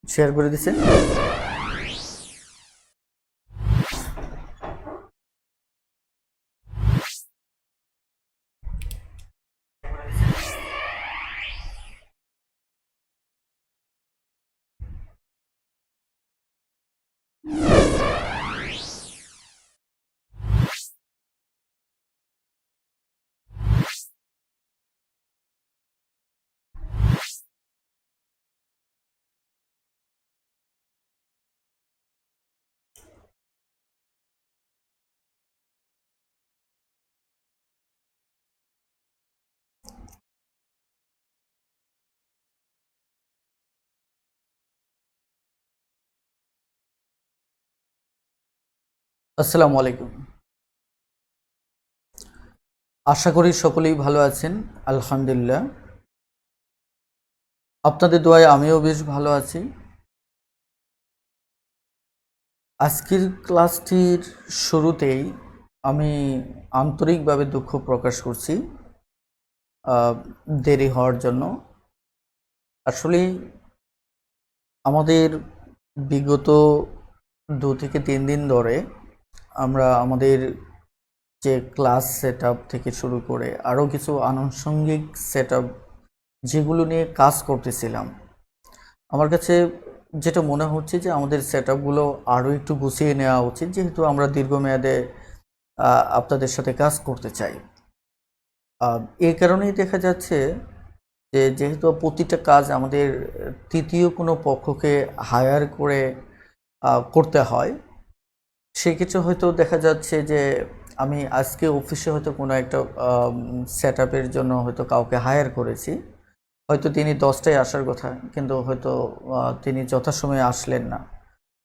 Share করে দিছে। আসসালামু আলাইকুম। আশা করি সকলেই ভালো আছেন। আলহামদুলিল্লাহ, আপনাদের দোয়ায় আমিও বেশ ভালো আছি। আজকের ক্লাসটির শুরুতেই আমি আন্তরিকভাবে দুঃখ প্রকাশ করছি দেরি হওয়ার জন্য। আসলে আমাদের বিগত 2 থেকে 3 দিন ধরে আমরা আমাদের যে ক্লাস সেটআপ থেকে শুরু করে আরও কিছু আনুষঙ্গিক সেটআপ যেগুলো নিয়ে কাজ করতেছিলাম, আমার কাছে যেটা মনে হচ্ছে যে আমাদের সেটআপগুলো আরও একটু গুছিয়ে নেওয়া উচিত, যেহেতু আমরা দীর্ঘমেয়াদে আপনাদের সাথে কাজ করতে চাই। এই কারণেই দেখা যাচ্ছে যে যেহেতু প্রতিটা কাজ আমাদের তৃতীয় কোনো পক্ষকে হায়ার করে করতে হয়, সেক্ষেত্রে হয়তো দেখা যাচ্ছে যে আমি আজকে অফিসে হয়তো কোনো একটা সেটআপের জন্য হয়তো কাউকে হায়ার করেছি, হয়তো তিনি 10টায় আসার কথা, কিন্তু হয়তো তিনি যথাসময়ে আসলেন না।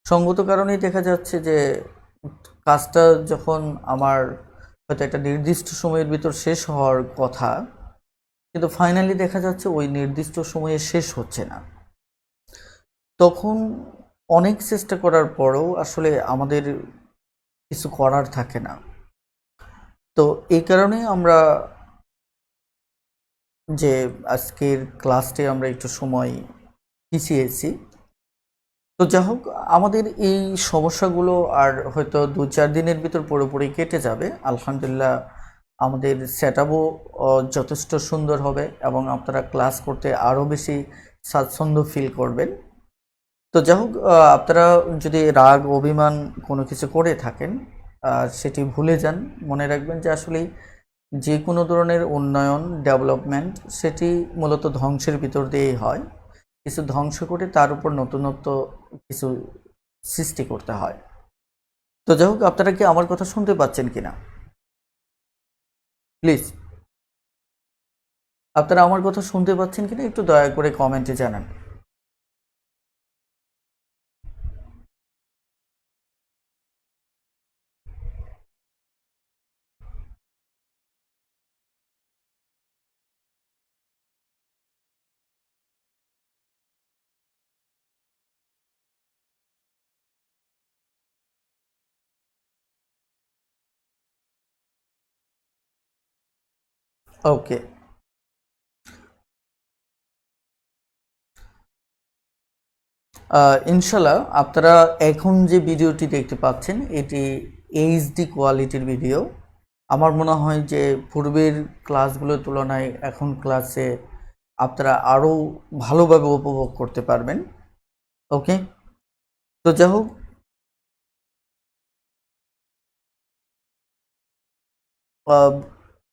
সঙ্গত কারণেই দেখা যাচ্ছে যে কাজটা যখন আমার হয়তো একটা নির্দিষ্ট সময়ের ভিতর শেষ হওয়ার কথা, কিন্তু ফাইনালি দেখা যাচ্ছে ওই নির্দিষ্ট সময়ে শেষ হচ্ছে না। তখন অনেক চেষ্টা করার পরেও আসলে আমাদের কিছু করার থাকে না। তো এই কারণে আমরা যে আজকের ক্লাসটি আমরা একটু সময় পিছিয়েছি। তো যাই হোক, আমাদের এই সমস্যাগুলো আর হয়তো 2-4 দিনের ভিতর পুরোপুরি কেটে যাবে। আলহামদুলিল্লাহ, আমাদের সেটআপও যথেষ্ট সুন্দর হবে এবং আপনারা ক্লাস করতে আরও বেশি স্বাচ্ছন্দ্য ফিল করবেন। তো যাই হোক, আপনারা যদি রাগ অভিমান কোনো কিছু করে থাকেন সেটি ভুলে যান। মনে রাখবেন যে আসলে যে কোনো ধরনের উন্নয়ন ডেভেলপমেন্ট সেটি মূলত ধ্বংসের ভিতর দিয়েই হয়। কিছু ধ্বংস করে তার উপর নতুনত্ব কিছু সৃষ্টি করতে হয়। তো যাই হোক, আপনারা কি আমার কথা শুনতে পাচ্ছেন কিনা প্লিজ? আপনারা আমার কথা শুনতে পাচ্ছেন কিনা একটু দয়া করে কমেন্টে জানান। ওকে, ইনশাল্লাহ আপনারা এখন যে ভিডিওটি দেখতে পাচ্ছেন এটি এইচডি কোয়ালিটির ভিডিও। আমার মনে হয় যে পূর্বের ক্লাসগুলোর তুলনায় এখন ক্লাসে আপনারা আরও ভালোভাবে উপভোগ করতে পারবেন। ওকে, তো যাই হোক,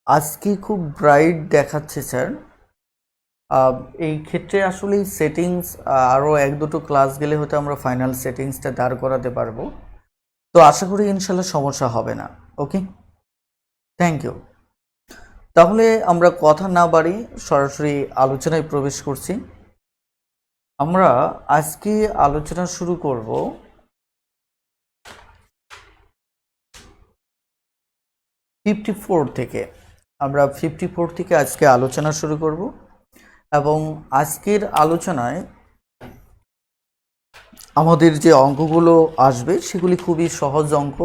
আজকে খুব ব্রাইট দেখাচ্ছে স্যার। এই ক্ষেত্রে আসলে সেটিংস আরও এক দুটো ক্লাস গেলে হয়তো আমরা ফাইনাল সেটিংসটা দাঁড় করাতে পারবো। তো আশা করি ইনশাল্লাহ সমস্যা হবে না। ওকে, থ্যাংক ইউ। তাহলে আমরা কথা না বাড়ি সরাসরি আলোচনায় প্রবেশ করছি। আমরা আজকে আলোচনা শুরু করব 54 থেকে। আমরা 54 থেকে আজকে আলোচনা শুরু করব এবং আজকের আলোচনায় আমাদের যে অঙ্কগুলো আসবে সেগুলি খুবই সহজ অঙ্ক,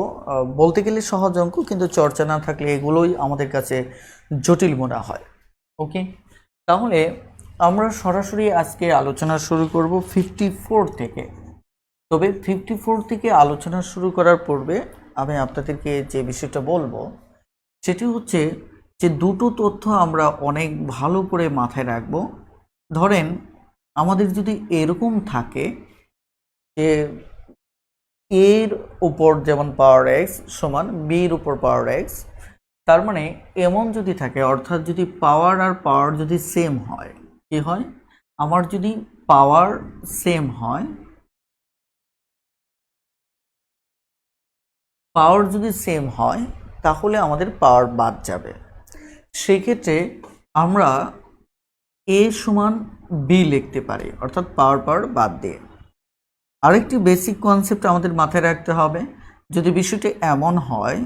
বলতে গেলে সহজ অঙ্ক, কিন্তু চর্চা না থাকলে এগুলোই আমাদের কাছে জটিল মনে হয়। ওকে, তাহলে আমরা সরাসরি আজকে আলোচনা শুরু করব 54 থেকে। তবে 54 থেকে আলোচনা শুরু করার পূর্বে আমি আপনাদেরকে যে বিষয়টা বলবো সেটি হচ্ছে যে দুটো তথ্য আমরা অনেক ভালো করে মাথায় রাখব। ধরেন আমাদের যদি এরকম থাকে যে এর উপর যেমন পাওয়ার এক্স সমান বির উপর পাওয়ার এক্স, তার মানে এমন যদি থাকে, অর্থাৎ যদি পাওয়ার আর পাওয়ার যদি সেম হয়, কি হয়, আমার যদি পাওয়ার সেম হয়, পাওয়ার যদি সেম হয় তাহলে আমাদের পাওয়ার বাদ যাবে। সেক্ষেত্রে আমরা এ সমান বি লিখতে পারি, অর্থাৎ পাওয়ার পাওয়ার বাদ দিয়ে। আরেকটি বেসিক কনসেপ্ট আমাদের মাথায় রাখতে হবে, যদি বিষয়টি এমন হয়,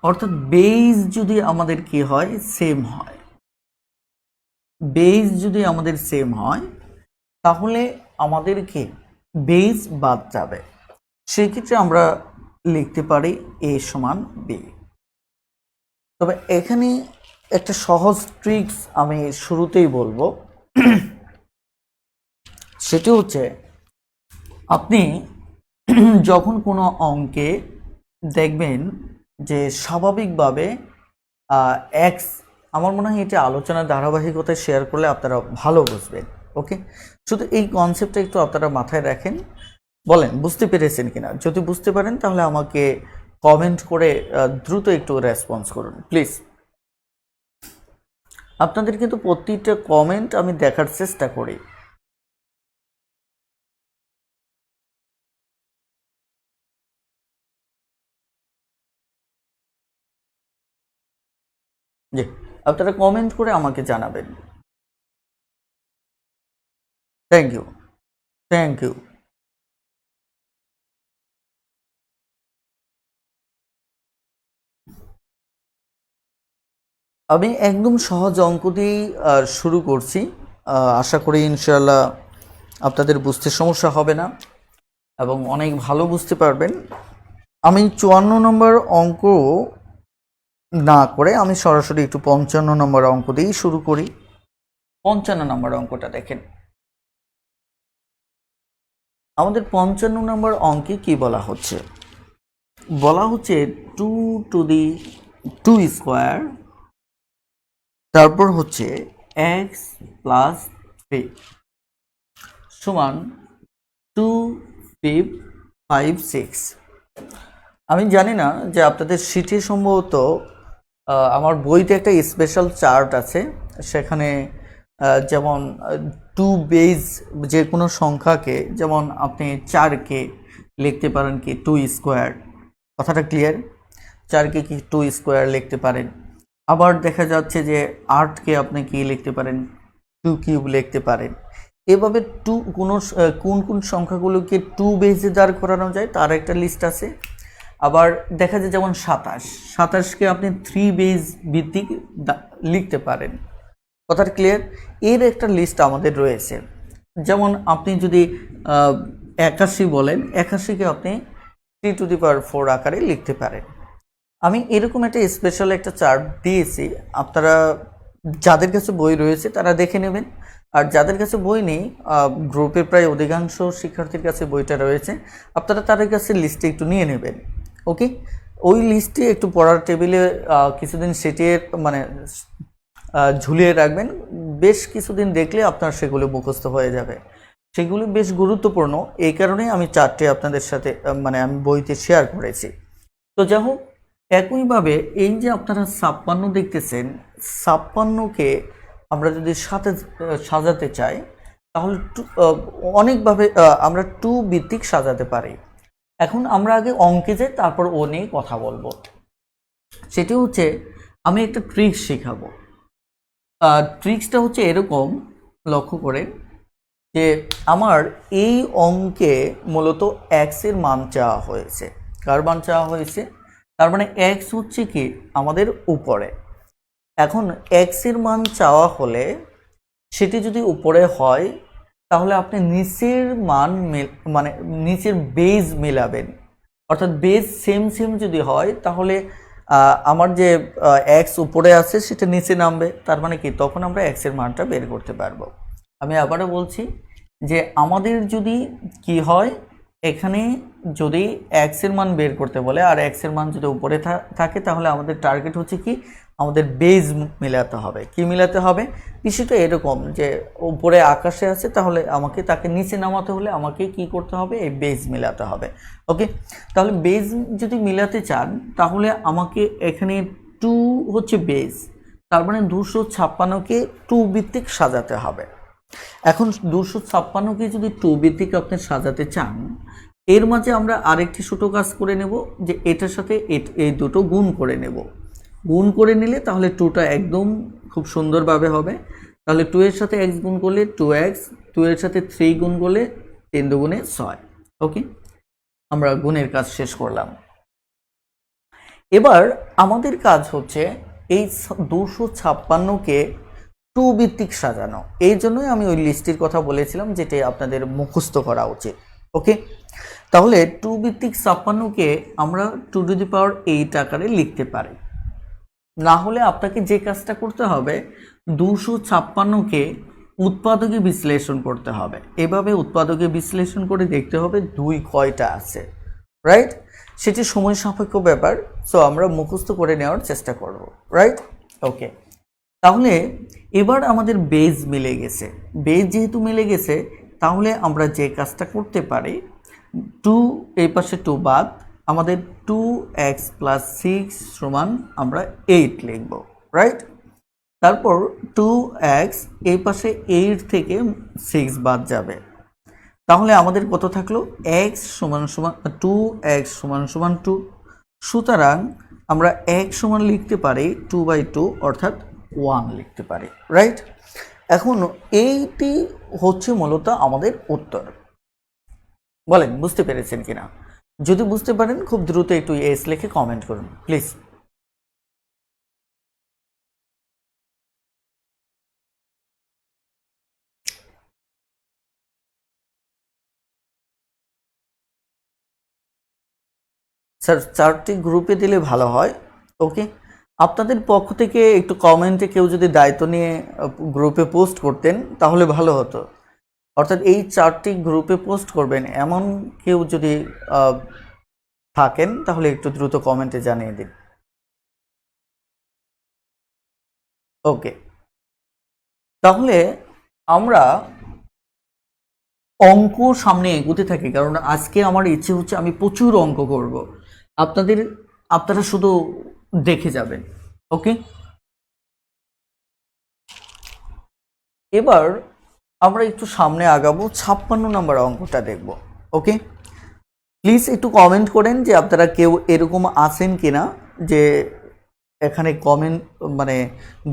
অর্থাৎ বেস যদি আমাদের কি হয়, সেম হয়, বেস যদি আমাদের সেম হয় তাহলে আমাদেরকে বেস বাদ যাবে। সেই ক্ষেত্রে আমরা লিখতে পারি এ সমান বি। তবে এখানে একটা সহজ ট্রিক্স আমি শুরুতেই বলবো, সেটি হচ্ছে আপনি যখন কোনো অঙ্কে দেখবেন যে স্বাভাবিকভাবে এক্স, আমার মনে হয় এটা আলোচনার ধারাবাহিকতায় শেয়ার করলে আপনারা ভালো বুঝবেন। ওকে, শুধু এই কনসেপ্টটা একটু আপনারা মাথায় রাখেন। বলেন বুঝতে পেরেছেন কিনা? যদি বুঝতে পারেন তাহলে আমাকে কমেন্ট করে দ্রুত একটু রেসপন্স করুন প্লিজ। আপনাদের কিন্তু প্রতিটা কমেন্ট আমি দেখার চেষ্টা করি। জি, আপনারা কমেন্ট করে আমাকে জানাবেন। Thank you, thank you. আমি একদম সহজ অঙ্ক দিয়েই শুরু করছি। আশা করি ইনশাআল্লাহ আপনাদের বুঝতে সমস্যা হবে না এবং অনেক ভালো বুঝতে পারবেন। আমি 54 নম্বর অঙ্ক না করে আমি সরাসরি একটু 55 নম্বর অঙ্ক দিয়েই শুরু করি। 55 নম্বর অঙ্কটা দেখেন। আমাদের 55 নম্বর অঙ্কে কি বলা হচ্ছে? বলা হচ্ছে 2 টু দি 2 স্কোয়ার, তারপর হচ্ছে x প্লাস 3। সমান 2 5 5 6। আমি জানি না যে আপনাদের শীটে সম্ভবত আমার বইতে একটা স্পেশাল চার্ট আছে, সেখানে যেমন 2 বেজ যে কোনো সংখ্যাকে, যেমন আপনি 4কে লিখতে পারেন কি 2 স্কোয়ার, কথাটা ক্লিয়ার? 4কে কি 2 স্কোয়ার লিখতে পারেন। আবার দেখা যাচ্ছে যে 8কে আপনি কি লিখতে পারেন 2 কিউব লিখতে পারেন। এভাবে কোন কোন সংখ্যাগুলোকে 2 বেজে দাঁড় করানো যায় তার একটা লিস্ট আছে। আবার দেখা যায় যেমন 27কে আপনি 3 বেজ ভিত্তিক লিখতে পারেন। কথাটা ক্লিয়ার? এর একটা লিস্ট আমাদের রয়েছে। যেমন আপনি যদি 81 বলেন, 81কে আপনি 3⁴ আকারে লিখতে পারেন। আমি এরকম একটা স্পেশাল একটা চার্ট দিয়েছি, আপনারা যাদের কাছে বই রয়েছে তারা দেখে নেবেন। আর যাদের কাছে বই নেই, গ্রুপের প্রায় অধিকাংশ শিক্ষার্থীর কাছে বইটা রয়েছে, আপনারা তাদের কাছে লিস্টে একটু নিয়ে নেবেন। ওকে, ওই লিস্টে একটু পড়ার টেবিলে কিছুদিন সেটিয়ে মানে ঝুলিয়ে রাখবেন। বেশ কিছুদিন দেখলে আপনার সেগুলো মুখস্থ হয়ে যাবে। সেগুলো বেশ গুরুত্বপূর্ণ, এই কারণেই আমি চারটে আপনাদের সাথে মানে আমি বইতে শেয়ার করেছি। তো যাই হোক, একইভাবে এই যে আপনারা 56 দেখতেছেন, 56কে আমরা যদি সাথে সাজাতে চাই তাহলে অনেকভাবে আমরা 2 ভিত্তিক সাজাতে পারি। এখন আমরা আগে অঙ্কে যাই, তারপর ও নিয়ে কথা বলবো। সেটি হচ্ছে আমি একটা ট্রিক্স শেখাবো। ট্রিক্সটা হচ্ছে এরকম, লক্ষ্য করে যে আমার এই অঙ্কে মূলত এক্স এর মান চাওয়া হয়েছে। কার মান চাওয়া হয়েছে? তার মানে এক্স হচ্ছে কি আমাদের উপরে। এখন এক্স এর মান চাওয়া হলে সেটি যদি উপরে হয় তাহলে আপনি নিচের মান মানে নিচের বেজ মেলাবেন। অর্থাৎ বেজ সেম সেম যদি হয় তাহলে আমার যে এক্স উপরে আছে সেটা নিচে নামবে। তার মানে কি তখন আমরা এক্স এর মানটা বের করতে পারবো। আমি আবারও বলছি যে আমাদের যদি কি হয়, এখানে যদি এক্স এর মান বের করতে বলে আর এক্স এর মান যদি উপরে থাকে তাহলে আমাদের টার্গেট হচ্ছে কি আমাদের বেজ মিলাতে হবে। কি মিলাতে হবে? বিষয়টা এরকম যে উপরে আকাশে আছে, তাহলে আমাকে তাকে নিচে নামাতে হলে আমাকে কি করতে হবে? এই বেজ মিলাতে হবে। ওকে, তাহলে বেজ যদি মিলাতে চান তাহলে আমাকে এখানে 2 হচ্ছে বেজ, তার মানে 256কে 2 ভিত্তিক সাজাতে হবে। এখন 256কে যদি 2 ভিত্তিক আপনি সাজাতে চান, এর মাঝে আমরা আরেকটি ছোট কাজ করে নেব, যে এটার সাথে এই দুটো গুণ করে নেব। গুণ করে নিলে তাহলে 2টা একদম খুব সুন্দরভাবে হবে। তাহলে 2 এর সাথে x গুণ করলে 2x, 2 এর সাথে 3 গুণ করলে 3 দুগুণে 6। ওকে, আমরা গুণের কাজ শেষ করলাম। এবার আমাদের কাজ হচ্ছে এই 256কে 2 ভিত্তিক সাজানো। এই জন্যই আমি ওই লিস্টের কথা বলেছিলাম যেটি আপনাদের মুখস্থ করা উচিত। ওকে, তাহলে 2 ভিত্তিক 56কে আমরা 2⁸ আকারে লিখতে পারি। না হলে আপনাকে যে কাজটা করতে হবে 256কে উৎপাদকে বিশ্লেষণ করতে হবে। এভাবে উৎপাদকে বিশ্লেষণ করে দেখতে হবে 2 কয়টা আছে, রাইট? সেটি সময় সাপেক্ষ ব্যাপার, সো আমরা মুখস্থ করে নেওয়ার চেষ্টা করব, রাইট? ওকে, তাহলে এবার আমাদের বেজ মিলে গেছে। বেজ যেহেতু মিলে গেছে তাহলে আমরা যে কাজটা করতে পারি, 2 এই পাশে 2 বাদ, আমাদের 2x + 6 সমান আমরা 8 লিখব, রাইট? তারপর 2x এই পাশে 8 থেকে 6 বাদ যাবে, তাহলে আমাদের কত থাকলো? x সমান সমান 2x সমান সমান 2। সুতরাং আমরা x সমান লিখতে পারি 2/2 অর্থাৎ 1 লিখতে পারি, রাইট? এখন এইটি হচ্ছে মূলত আমাদের উত্তর। বলেন বুঝতে পেরেছেন কিনা? যদি বুঝতে পারেন খুব দ্রুত একটু এস লিখে কমেন্ট করুন প্লিজ। স্যার চারটি গ্রুপে দিলে ভালো হয়। ওকে, আপনাদের পক্ষ থেকে একটু কমেন্টে কেউ যদি দায়িত্ব নিয়ে গ্রুপে পোস্ট করতেন তাহলে ভালো হতো। অর্থাৎ এই 4টি গ্রুপে পোস্ট করবেন এমন কেউ যদি থাকেন তাহলে একটু দ্রুত কমেন্টে জানিয়ে দিন। ওকে, তাহলে আমরা অঙ্ক সামনে এগোতে থাকে, কারণ আজকে আমার ইচ্ছে হচ্ছে আমি প্রচুর অঙ্ক করব, আপনারা শুধু দেখে যাবেন। ওকে, এবার আমরা একটু সামনে আগাবো, 56 নম্বর অঙ্কটা দেখব। ওকে, প্লিজ একটু কমেন্ট করেন যে আপনারা কেউ এরকম আছেন কিনা, যে এখানে কমেন্ট মানে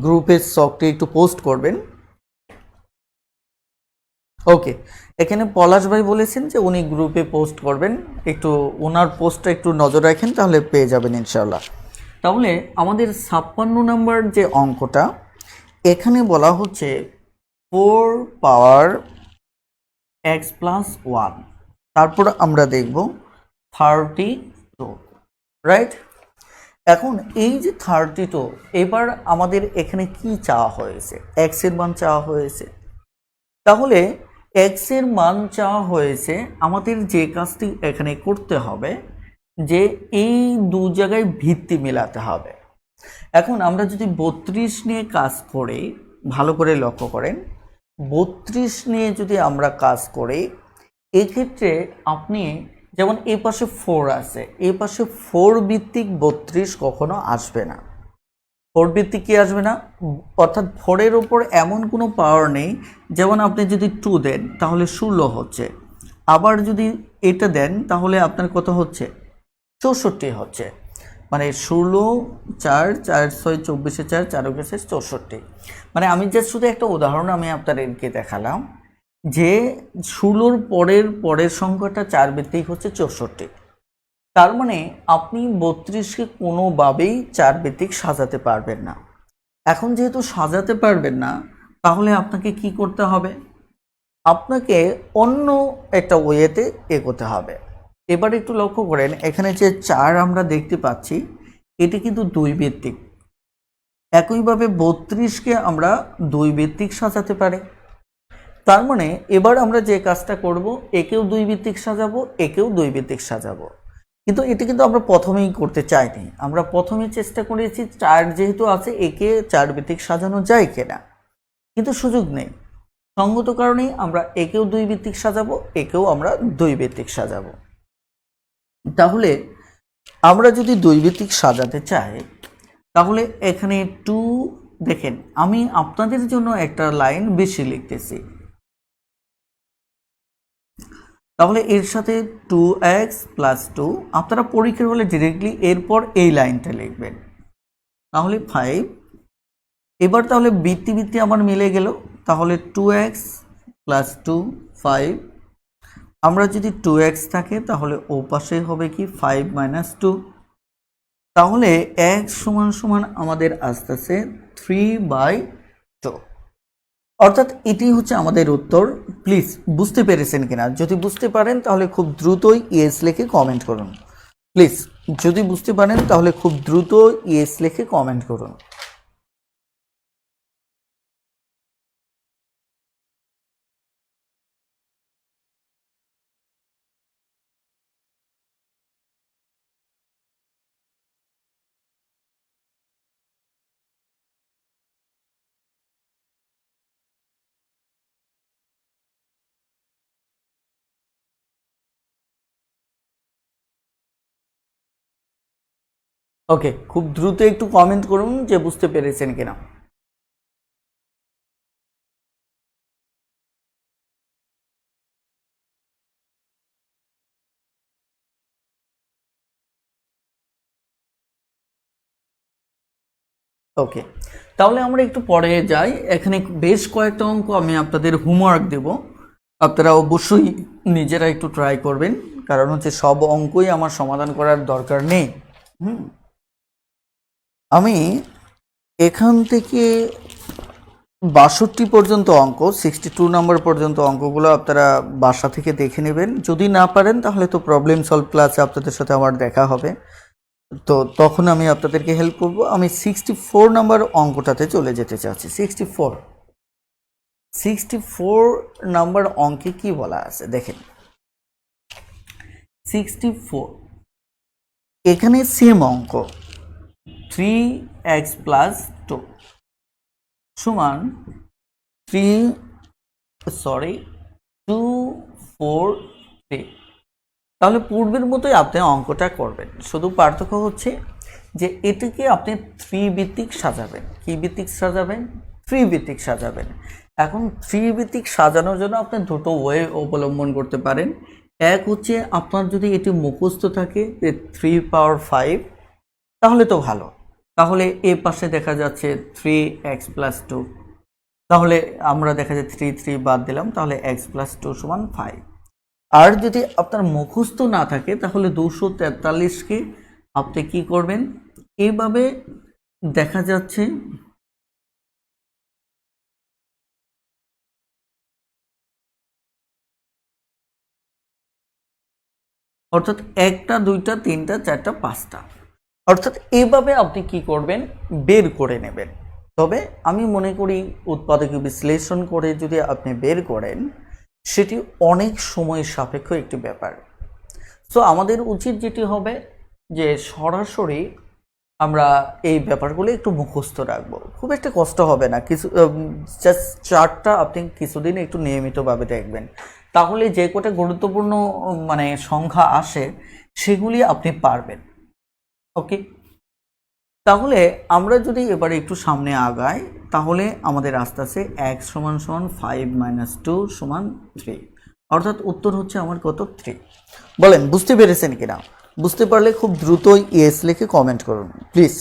গ্রুপের শখটি একটু পোস্ট করবেন। ওকে, এখানে পলাশ ভাই বলেছেন যে উনি গ্রুপে পোস্ট করবেন, একটু ওনার পোস্টটা একটু নজর রাখেন, তাহলে পেয়ে যাবেন ইনশাল্লাহ। তাহলে আমাদের 56 নম্বর যে অঙ্কটা, এখানে বলা হচ্ছে 4 পাওয়ার x প্লাস 1, তারপর আমরা দেখব 32, রাইট? এখন এই যে 32, এবার আমাদের এখানে কি চাওয়া হয়েছে? x এর মান চাওয়া হয়েছে। তাহলে x এর মান চাওয়া হয়েছে, আমাদের যে কাজটি এখানে করতে হবে যে এই দু জায়গায় ভিত্তি মেলাতে হবে। এখন আমরা যদি 32 নিয়ে কাজ করি, ভালো করে লক্ষ্য করেন, 32 নিয়ে যদি আমরা কাজ করি, এক্ষেত্রে আপনি যেমন এই পাশে 4 আছে, এই পাশে 4 ভিত্তিক 32 কখনো আসবে না। 4 ভিত্তিক কি আসবে না, অর্থাৎ 4-এর ওপর এমন কোনো পাওয়ার নেই। যেমন আপনি যদি 2 দেন তাহলে 16 হচ্ছে, আবার যদি এটা দেন তাহলে আপনার কত হচ্ছে, 64 হচ্ছে। মানে 16, 4, 4, 6, 24, 4, 4 গেছে 64। মানে আমি জাস্ট শুধু একটা উদাহরণ আমি আপনাদেরকে দেখালাম যে 16-র পরের সংখ্যাটা 4 ভিত্তিক হচ্ছে 64। তার মানে আপনি 32কে কোনোভাবেই 4 ভিত্তিক সাজাতে পারবেন না। এখন যেহেতু সাজাতে পারবেন না, তাহলে আপনাকে কি করতে হবে, আপনাকে অন্য একটা ওয়েতে এগোতে হবে। এবার একটু লক্ষ্য করেন, এখানে যে 4 আমরা দেখতে পাচ্ছি, এটি কিন্তু 2 ভিত্তিক। একইভাবে 32কে আমরা 2 ভিত্তিক সাজাতে পারি। তার মানে এবার আমরা যে কাজটা করব, একেও 2 ভিত্তিক সাজাবো, একেও 2 ভিত্তিক সাজাবো। কিন্তু এটি কিন্তু আমরা প্রথমেই করতে চাইনি, আমরা প্রথমে চেষ্টা করেছি 4 যেহেতু আছে, একে 4 ভিত্তিক সাজানো যায় কিনা, কিন্তু সুযোগ নেই। সঙ্গত কারণেই আমরা একেও 2 ভিত্তিক সাজাবো, একেও আমরা 2 ভিত্তিক সাজাবো। তাহলে আমরা যদি 2 ভিত্তিক সাজাতে চাই, তাহলে এখানে 2 দেখেন, আমি আপনাদের জন্য একটা লাইন বেশি লিখতেছি, তাহলে এর সাথে 2x প্লাস 2, আপনারা পরীক্ষার হলে ডিরেক্টলি এরপর এই লাইনটা লিখবেন, তাহলে 5। এবার তাহলে বৃত্তি আমার মিলে গেল, তাহলে 2x প্লাস 2, 5। আমরা যদি 2x থাকে তাহলে ও পাশে হবে কি 5 মাইনাস 2, তাহলে x সমান সমান আমাদের আসতেছে 3/2। অর্থাৎ এটি হচ্ছে আমাদের উত্তর। প্লিজ বুঝতে পেরেছেন কিনা, যদি বুঝতে পারেন তাহলে খুব দ্রুতই ইয়েস লিখে কমেন্ট করুন। প্লিজ যদি বুঝতে পারেন তাহলে খুব দ্রুত ইয়েস লিখে কমেন্ট করুন। ওকে, খুব দ্রুত একটু কমেন্ট করুন যে বুঝতে পেরেছেন কিনা। ওকে, তাহলে আমরা একটু পরে যাই। এখানে বেশ কয়েকটা অঙ্ক আমি আপনাদের হোমওয়ার্ক দেব, আপনারা অবশ্যই নিজেরা একটু ট্রাই করবেন, কারণ হচ্ছে সব অঙ্কই আমার সমাধান করার দরকার নেই। আমি এখান থেকে 62 পর্যন্ত অঙ্ক, 62 নম্বর পর্যন্ত অঙ্কগুলো আপনারা বাসা থেকে দেখে নেবেন। যদি না পারেন তাহলে তো প্রবলেম সলভ ক্লাসে আপনাদের সাথে আমার দেখা হবে, তো তখন আমি আপনাদেরকে হেল্প করব। আমি 64 নম্বর অঙ্কটাতে চলে যেতে চাচ্ছি। 64 নম্বর অঙ্কে কি বলা আছে দেখেন। 64 এখানে সেম অঙ্ক, 3x প্লাস 2 সমান 2 3। তাহলে পূর্বের মতোই আপনি অঙ্কটা করবেন, শুধু পার্থক্য হচ্ছে যে এটিকে আপনি 3 ভিত্তিক সাজাবেন। কি ভিত্তিক সাজাবেন? 3 ভিত্তিক সাজাবেন। এখন 3 ভিত্তিক সাজানোর জন্য আপনি দুটো ওয়ে অবলম্বন করতে পারেন। এক হচ্ছে আপনার যদি এটি মুখস্থ থাকে যে 3 পাওয়ার 5, তাহলে তো ভালো, তাহলে এ পাশে দেখা যাচ্ছে 3x + 2, তাহলে আমরা দেখা যায় 3 বাদ দিলাম, তাহলে x + 2 = 5। আর যদি আপনার মুখস্থ না থাকে তাহলে 243কে আপনি কি করবেন, এইভাবে দেখা যাচ্ছে অর্থাৎ 1টা 2টা 3টা 4টা 5টা, অর্থাৎ এইভাবে আপনি কি করবেন, বের করে নেবেন। তবে আমি মনে করি উৎপাদক বিশ্লেষণ করে যদি আপনি বের করেন সেটি অনেক সময় সাপেক্ষ একটি ব্যাপার। সো আমাদের উচিত যেটি হবে যে সরাসরি আমরা এই ব্যাপারগুলো একটু মুখস্থ রাখবো, খুব একটা কষ্ট হবে না। কিছু জাস্ট চার্টটা আপনি কিছুদিন একটু নিয়মিতভাবে দেখবেন, তাহলে যে কটা গুরুত্বপূর্ণ মানে সংখ্যা আসে সেগুলি আপনি পারবেন। ওকে, তাহলে আমরা যদি এবারে একটু সামনে আগাই তাহলে আমাদের আস্তে আস্তে x = 5 - 2 = 3, অর্থাৎ উত্তর হচ্ছে আমার কত, 3। বলেন বুঝতে পেরেছেন কিনা? বুঝতে পারলে খুব দ্রুতই ইয়েস লিখে কমেন্ট করুন প্লিজ।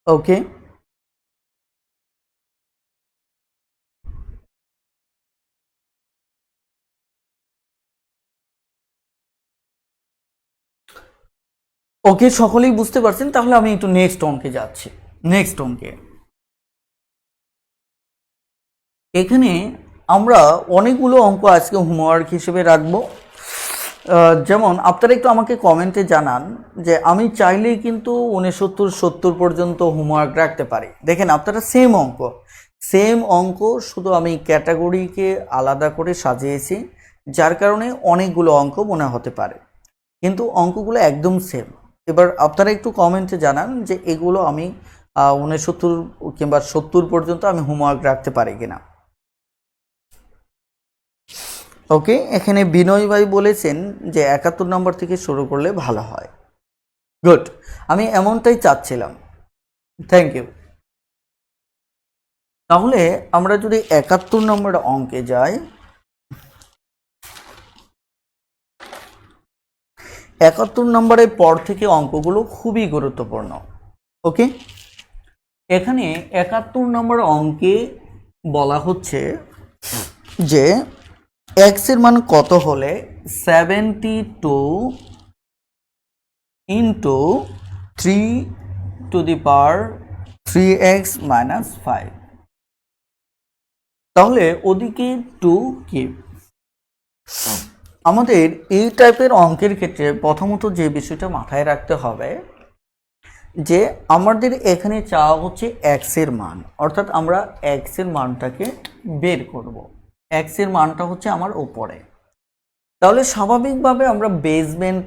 ওকে, ওকে সকলেই বুঝতে পারছেন, তাহলে আমি একটু নেক্সট অঙ্কে যাচ্ছি। নেক্সট অঙ্কে এখানে আমরা অনেকগুলো অঙ্ক আজকে হোমওয়ার্ক হিসেবে রাখবো। যেমন আপনারা একটু আমাকে কমেন্টে জানান যে আমি চাইলেই কিন্তু 69 70 পর্যন্ত হোমওয়ার্ক রাখতে পারি। দেখেন আপনারা সেম অঙ্ক শুধু আমি ক্যাটাগরিকে আলাদা করে সাজিয়েছি, যার কারণে অনেকগুলো অঙ্ক মনে হতে পারে, কিন্তু অঙ্কগুলো একদম সেম। এবার আপনারা একটু কমেন্টে জানান যে এগুলো আমি 69 কিংবা 70 পর্যন্ত আমি হোমওয়ার্ক রাখতে পারি কিনা। ওকে, এখানে বিনয় ভাই বলেছেন যে 71 নম্বর থেকে শুরু করলে ভালো হয়। গুড, আমি এমনটাই চাচ্ছিলাম। Thank you. তাহলে আমরা যদি 71 নম্বর অঙ্কে যাই, 71 নম্বরের পর থেকে অঙ্কগুলো খুবই গুরুত্বপূর্ণ। ওকে, এখানে 71 নম্বর অঙ্কে বলা হচ্ছে যে x এর মান কত হলে 72 ইন্টু 3 - 5, তাহলে ওদিকে 2 কি? আমাদের এই টাইপের অঙ্কের ক্ষেত্রে প্রথমত যে বিষয়টা মাথায় রাখতে হবে যে আমাদের এখানে চাওয়া হচ্ছে x এর মান, অর্থাৎ আমরা x এর মানটাকে বের করব। x এর মানটা হচ্ছে আমার উপরে, তাহলে স্বাভাবিকভাবে আমরা বেসমেন্ট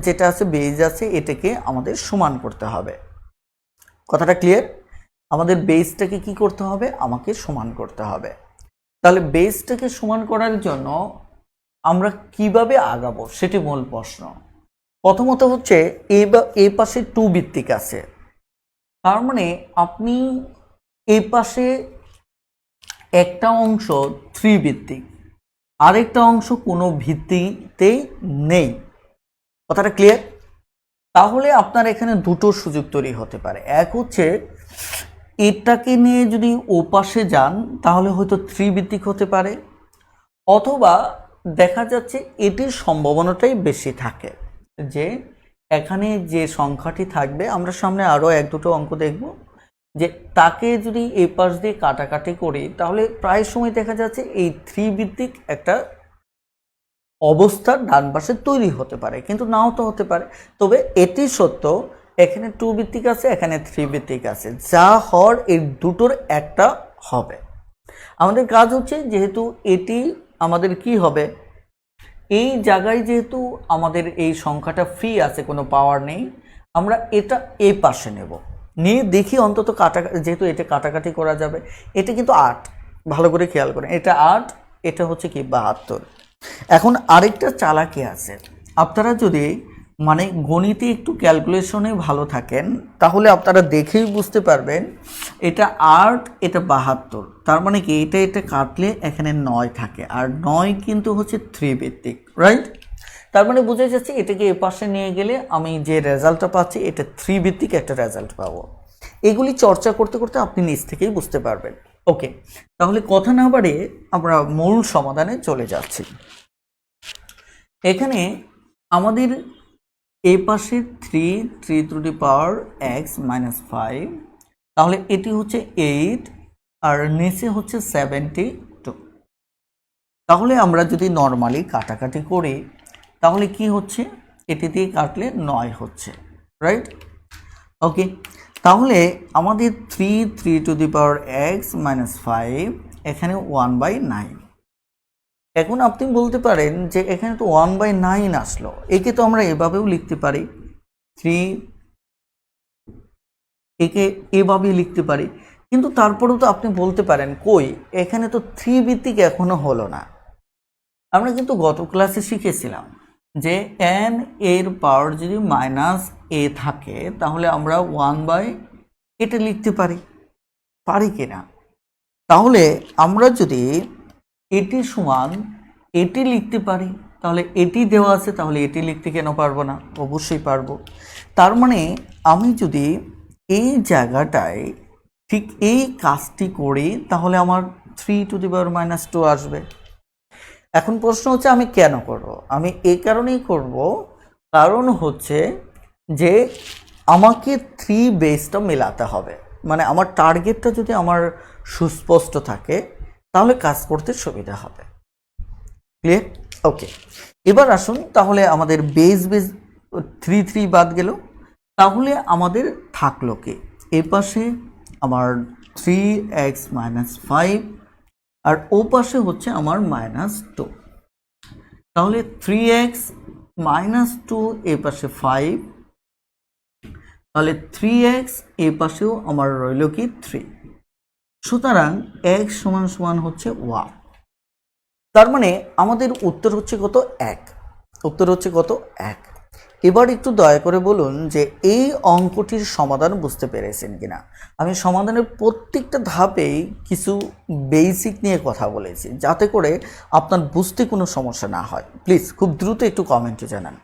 যেটা আছে, বেজ আছে, এটাকে আমাদের সমান করতে হবে। কথাটা ক্লিয়ার? আমাদের বেসটাকে কি করতে হবে, আমাকে সমান করতে হবে। তাহলে বেসটাকে সমান করার জন্য আমরা কিভাবে আগাবো সেটি মূল প্রশ্ন। প্রথমত হচ্ছে এই পাশে 2 ভিত্তিক আছে, তার মানে আপনি এই পাশে একটা অংশ 3 ভিত্তিক, আরেকটা অংশ কোনো ভিত্তিতেই নেই। কথাটা ক্লিয়ার? তাহলে আপনার এখানে দুটো সুযোগ তৈরি হতে পারে। এক হচ্ছে এটাকে নিয়ে যদি ওপাশে যান তাহলে হয়তো 3 ভিত্তিক হতে পারে, অথবা দেখা যাচ্ছে এটির সম্ভাবনাটাই বেশি থাকে যে এখানে যে সংখ্যাটি থাকবে, আমরা সামনে আরও 1-2টো অঙ্ক দেখব, যে তাকে যদি এই পাশ দিয়ে কাটাকাটি করি তাহলে প্রায় সময় দেখা যাচ্ছে এই 3 ভিত্তিক একটা অবস্থা ডান পাশে তৈরি হতে পারে, কিন্তু নাও তো হতে পারে। তবে এটি সত্য, এখানে 2 ভিত্তিক আছে, এখানে 3 ভিত্তিক আছে, যা হওয়ার এই দুটোর একটা হবে। আমাদের কাজ হচ্ছে, যেহেতু এটি আমাদের কি হবে, এই জায়গায় যেহেতু আমাদের এই সংখ্যাটা ফ্রি আছে, কোনো পাওয়ার নেই, আমরা এটা এই পাশে নেব, নিয়ে দেখি অন্তত যেহেতু এটা কাটাকাটি করা যাবে। এটা কিন্তু 8, ভালো করে খেয়াল করেন, এটা 8, এটা হচ্ছে কি 72। এখন আরেকটা চালাকি আছে, আপনারা যদি মানে গণিতে একটু ক্যালকুলেশনে ভালো থাকেন তাহলে আপনারা দেখেই বুঝতে পারবেন এটা 8, এটা 72, তার মানে কি এটা কাটলে এখানে 9 থাকে, আর 9 কিন্তু হচ্ছে 3 ভিত্তিক, রাইট? তার মানে বোঝা যাচ্ছে এটাকে এ পাশে নিয়ে গেলে আমি যে রেজাল্টটা পাচ্ছি এটা 3 ভিত্তিক একটা রেজাল্ট পাবো। এগুলি চর্চা করতে করতে আপনি নিজ থেকেই বুঝতে পারবেন। ওকে, তাহলে কথা না বাড়িয়ে আমরা মূল সমাধানে চলে যাচ্ছি। এখানে আমাদের এই পাশে 3 two the power x minus 5, তাহলে এটি হচ্ছে 8, আর নিচে হচ্ছে 72। তাহলে আমরা যদি নর্মালি কাটাকাটি করি তাহলে কি হচ্ছে, এটি দিয়ে কাটলে 9 হচ্ছে, রাইট? ওকে, তাহলে আমাদের 3 two the power x minus 5, এখানে 1/9। এখন আপনি বলতে পারেন যে এখানে তো 1/9 আসলো, একে তো আমরা এভাবেও লিখতে পারি, 3, একে এভাবেই লিখতে পারি, কিন্তু তারপরেও তো আপনি বলতে পারেন কই এখানে তো 3 ভিত্তিক এখনো হলো না। আমরা কিন্তু গত ক্লাসে শিখেছিলাম যে n এর পাওয়ার যদি -a থাকে তাহলে আমরা 1/, এটা লিখতে পারি কিনা? তাহলে আমরা যদি এটি সমান এটি লিখতে পারি, তাহলে এটি দেওয়া আছে, তাহলে এটি লিখতে কেন পারবো না? অবশ্যই পারবো। তার মানে আমি যদি এই জায়গাটায় ঠিক এই কাজটি করি তাহলে আমার 3 টু দি পাওয়ার -2 আসবে। এখন প্রশ্ন হচ্ছে আমি কেন করব? আমি এই কারণেই করব, কারণ হচ্ছে যে আমাকে 3 বেসটা মেলাতে হবে, মানে আমার টার্গেটটা যদি আমার সুস্পষ্ট থাকে তাহলে কাজ করতে সুবিধা হবে। ক্লিয়ার? ওকে, এবার আসুন, তাহলে আমাদের বেস 3 বাদ গেল, তাহলে আমাদের থাকলো কি, এই পাশে আমার 3x মাইনাস 5, আর ও পাশে হচ্ছে আমার -2। তাহলে 3x -2 এ পাশে 5, তাহলে 3x এ পাশেও আমার রইল কি 3। সুতরাং x সমান সমান হচ্ছে 1। তার মানে আমাদের উত্তর হচ্ছে কত? 1। উত্তর হচ্ছে কত? 1। এবার একটু দয়া করে বলুন যে এই অঙ্কটির সমাধান বুঝতে পেরেছেন কিনা। আমি সমাধানের প্রত্যেকটা ধাপেই কিছু বেসিক নিয়ে কথা বলেছি, যাতে করে আপনার বুঝতে কোনো সমস্যা না হয়। প্লিজ খুব দ্রুত একটু কমেন্টে জানান।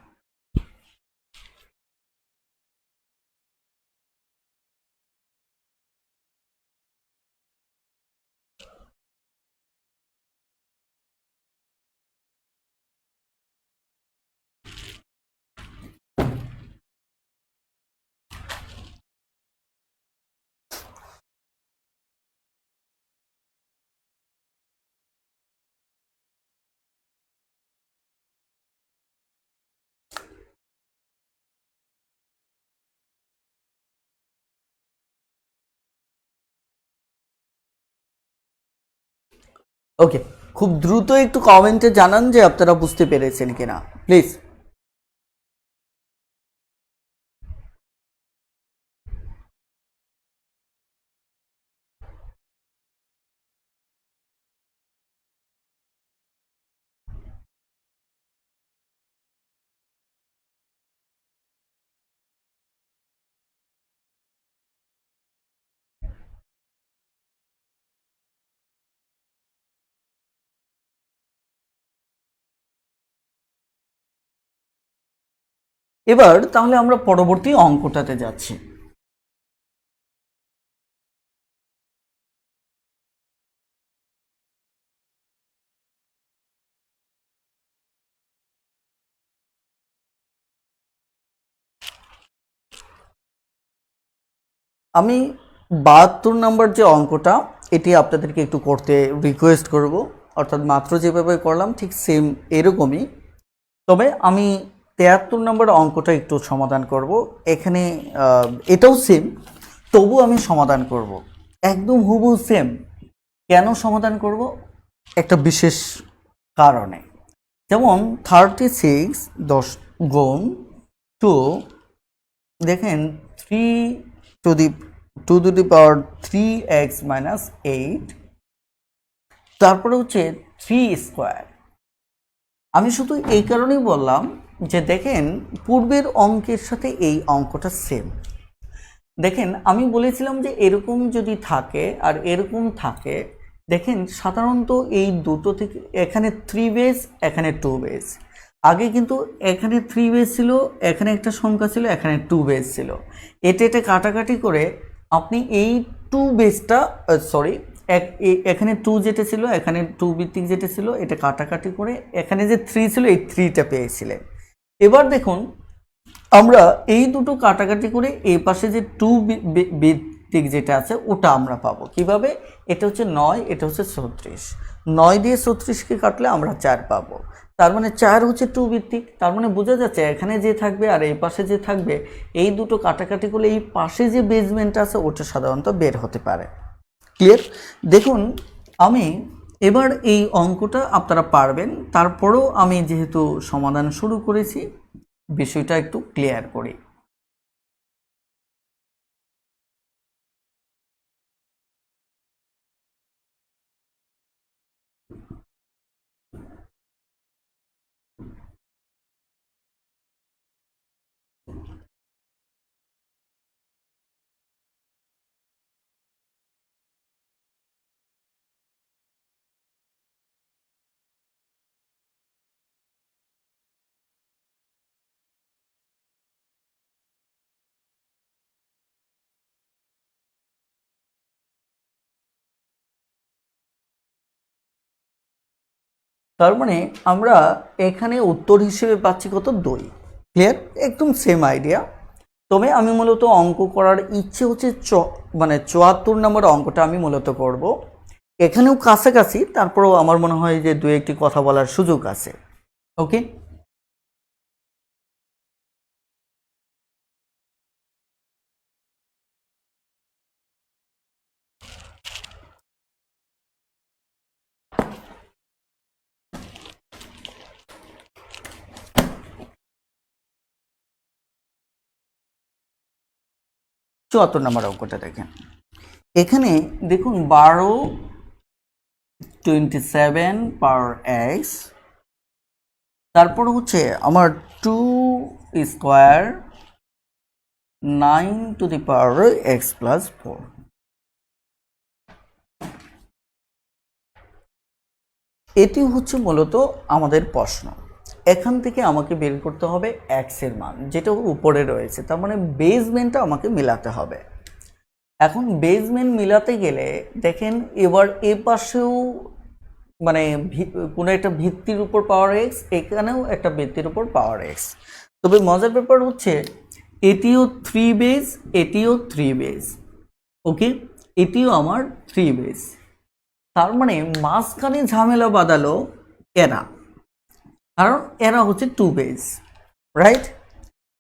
ওকে, খুব দ্রুত একটু কমেন্টে জানান যে আপনারা বুঝতে পেরেছেন কিনা, প্লিজ। এবার তাহলে আমরা পরবর্তী অঙ্কটাতে যাচ্ছি। আমি 72 নম্বর যে অঙ্কটা, এটি আপনাদেরকে একটু করতে রিকোয়েস্ট করব, অর্থাৎ মাত্র যেভাবে করলাম ঠিক সেম এরকমই, তবে আমি 73 নম্বর অঙ্কটা একটু সমাধান করব। এখানে এটাও সেম, তবু আমি সমাধান করব একদম হুবহু সেম। কেন সমাধান করব? একটা বিশেষ কারণে। যেমন 36 10 গুণ 2, দেখেন 3 - 8, তারপরে হচ্ছে 3 স্কোয়ার। আমি শুধু এই কারণেই বললাম যে দেখেন পূর্বের অঙ্কের সাথে এই অঙ্কটা সেম। দেখেন আমি বলেছিলাম যে এরকম যদি থাকে আর এরকম থাকে, দেখেন সাধারণত এই দুটো থেকে এখানে 3 বেস, এখানে 2 বেস। আগে কিন্তু এখানে 3 বেস ছিল, এখানে একটা সংখ্যা ছিল, এখানে 2 বেস ছিল। এটা কাটাকাটি করে আপনি এই 2 বেসটা সরি এখানে 2 যেটা ছিল, এখানে 2 ভিত্তিক যেটা ছিল, এটা কাটাকাটি করে এখানে যে 3 ছিল এই 3টা পেয়েছিলেন। এবার দেখুন আমরা এই দুটো কাটাকাটি করে এই পাশে যে 2 ভিত্তিক যেটা আছে ওটা আমরা পাবো কিভাবে? এটা হচ্ছে 9, এটা হচ্ছে 36। 9 দিয়ে 36কে কাটলে আমরা 4 পাবো। তার মানে 4 হচ্ছে 2 ভিত্তিক। তার মানে বোঝা যাচ্ছে এখানে যে থাকবে আর এই পাশে যে থাকবে, এই দুটো কাটাকাটি করলে এই পাশে যে বেসমেন্ট আছে ওটা সাধারণত বের হতে পারে। ক্লিয়ার? দেখুন আমি এবার এই অঙ্কটা আপনারা পারবেন, তারপরেও আমি যেহেতু সমাধান শুরু করেছি বিষয়টা একটু ক্লিয়ার করি। তার মানে আমরা এখানে উত্তর হিসেবে পাচ্ছি কত? 2। ক্লিয়ার? একদম সেম আইডিয়া। তবে আমি মূলত অঙ্ক করার ইচ্ছে হচ্ছে মানে 74 নম্বর অঙ্কটা আমি মূলত করব। এখানেও কাছাকাছি, তারপরেও আমার মনে হয় যে 2-1টি কথা বলার সুযোগ আছে। ওকে, চুয়াত্তর নম্বর অঙ্কটা দেখেন। এখানে দেখুন 12 27 পাওয়ার এক্স, তারপর হচ্ছে আমার 2 square 9 two the power x plus 4। এটি হচ্ছে মূলত আমাদের প্রশ্ন। এখান থেকে আমাকে বের করতে হবে এক্স এর মান, যেটা উপরে রয়েছে। তার মানে বেসমেন্টটা আমাকে মিলাতে হবে। এখন বেসমেন্ট মিলাতে গেলে দেখেন এবার এ পাশেও মানে কোনো একটা ভিত্তির উপর পাওয়ার এক্স, এখানেও একটা ভিত্তির উপর পাওয়ার এক্স। তবে মজার ব্যাপার হচ্ছে এটিও 3 বেস, এটিও 3 বেস। ওকে, এটিও আমার 3 বেস। তার মানে মাঝখানে ঝামেলা বাঁধালো এরা, কারণ এরা হচ্ছে 2 বেস, রাইট?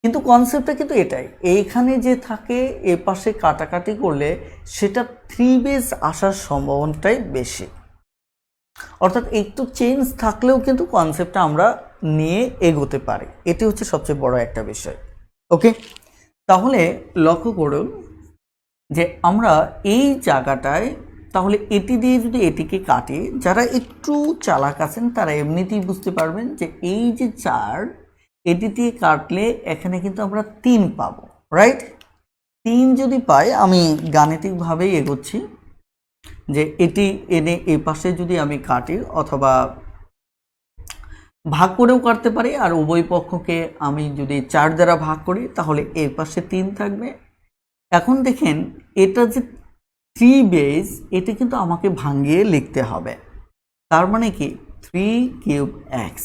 কিন্তু কনসেপ্টটা কিন্তু এটাই, এইখানে যে থাকে এ পাশে কাটাকাটি করলে সেটা 3 বেস আসার সম্ভাবনাটাই বেশি। অর্থাৎ একটু চেঞ্জ থাকলেও কিন্তু কনসেপ্টটা আমরা নিয়ে এগোতে পারি। এটি হচ্ছে সবচেয়ে বড় একটা বিষয়। ওকে, তাহলে লক্ষ্য করুন যে আমরা এই জায়গাটায় তাহলে এটি দিয়ে যদি এটিকে কাটি, যারা একটু চালাক আছেন তারা এমনিতেই বুঝতে পারবেন যে এই যে 4 এটি দিয়ে কাটলে এখানে কিন্তু আমরা 3 পাবো, রাইট? 3 যদি পাই, আমি গাণিতিকভাবেই এগোচ্ছি যে এটি এনে এই পাশে যদি আমি কাটি অথবা ভাগ করেও কাটতে পারি, আর উভয় পক্ষকে আমি যদি 4 দ্বারা ভাগ করি তাহলে এর পাশে 3 থাকবে। এখন দেখেন এটা যে 3 বেস, এটা কিন্তু আমাকে ভাঙিয়ে লিখতে হবে। তার মানে কি 3 কিউব এক্স,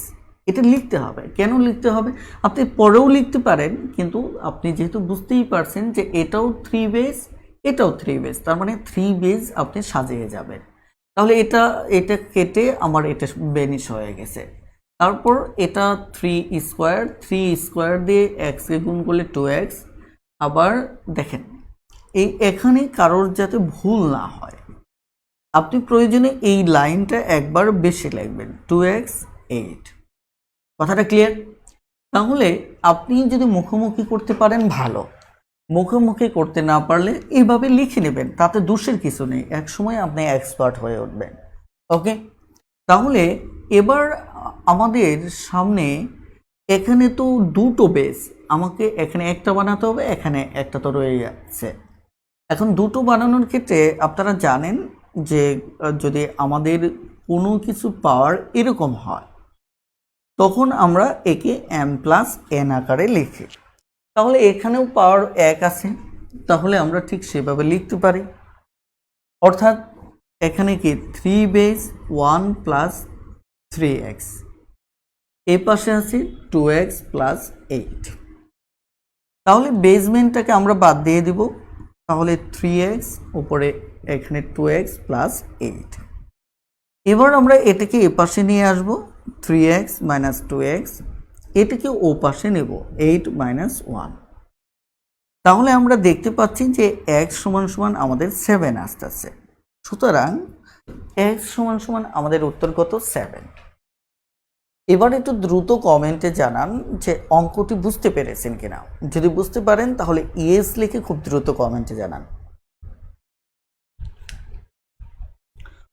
এটা লিখতে হবে। কেন লিখতে হবে? আপনি পরেও লিখতে পারেন, কিন্তু আপনি যেহেতু বুঝতেই পারছেন যে এটাও 3 বেস, এটাও 3 বেজ, তার মানে 3 বেজ আপনি সাজিয়ে যাবেন। তাহলে এটা এটা কেটে আমার এটা বেনিশ হয়ে গেছে। তারপর এটা 3 স্কোয়ার দিয়ে এক্সকে গুণ করলে 2x। আবার দেখেন এখানে কারোর যাতে ভুল না হয়, আপনি প্রয়োজনে এই লাইনটা একবার বেশি লিখবেন, 2x 8। কথাটা ক্লিয়ার? তাহলে আপনি যদি মুখোমুখি করতে পারেন ভালো, মুখোমুখি করতে না পারলে এইভাবে লিখে নেবেন, তাতে দোষের কিছু নেই, একসময় আপনি এক্সপার্ট হয়ে উঠবেন। ওকে, তাহলে এবার আমাদের সামনে এখানে তো দুটো বেস, আমাকে এখানে একটা বানাতে হবে, এখানে একটা তো রয়ে যাচ্ছে। এখন দুটো বানানোর ক্ষেত্রে আপনারা জানেন যে যদি আমাদের কোনো কিছু পাওয়ার এরকম হয় তখন আমরা একে m+n আকারে লিখি। তাহলে এখানেও পাওয়ার 1 আছে, তাহলে আমরা ঠিক সেভাবে লিখতে পারি। অর্থাৎ এখানে কি 3 বেস 1 + 3x, এই পাশে আছে 2x + 8। তাহলে বেসমেন্টটাকে আমরা বাদ দিয়ে দিব, তাহলে 3x উপরে এখানে 2x + 8। এবার আমরা এটাকে এ পাশে নিয়ে আসব, 3x - 2x, এটাকে ও পাশে নেব 8 - 1। তাহলে আমরা দেখতে পাচ্ছি যে x = আমাদের 7 আসতেছে। সুতরাং x = আমাদের উত্তর কত? 7। এবার একটু দ্রুত কমেন্টে জানান যে অঙ্কটি বুঝতে পেরেছেন কিনা। যদি বুঝতে পারেন তাহলে ইয়েস লিখে খুব দ্রুত কমেন্টে জানান।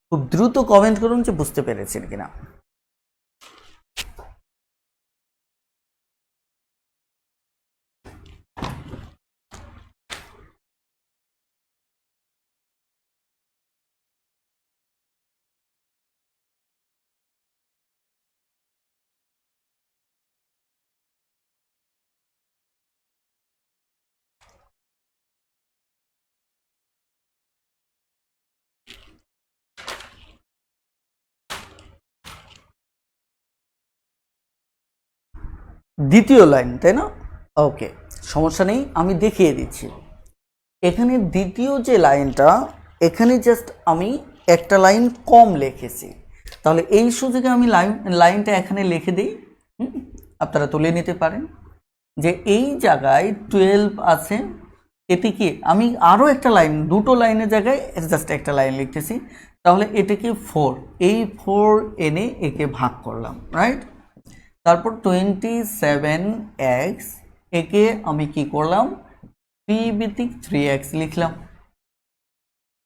খুব দ্রুত কমেন্ট করুন যে বুঝতে পেরেছেন কিনা। দ্বিতীয় লাইন, তাই না? ওকে, সমস্যা নেই, আমি দেখিয়ে দিচ্ছি। এখানে দ্বিতীয় যে লাইনটা, এখানে জাস্ট আমি একটা লাইন কম লিখেছি, তাহলে এই সুযোগে আমি লাইনটা এখানে লিখে দিই, আপনারা তুলে নিতে পারেন যে এই জায়গায় 12 আছে। এটি কি আমি আরও একটা লাইন, দুটো লাইনের জায়গায় জাস্ট একটা লাইন লিখতেছি, তাহলে এটাকে 4, এই 4 এনে একে ভাগ করলাম, রাইট? তারপর 27x, একে আমি কি করলাম? 3/3x লিখলাম,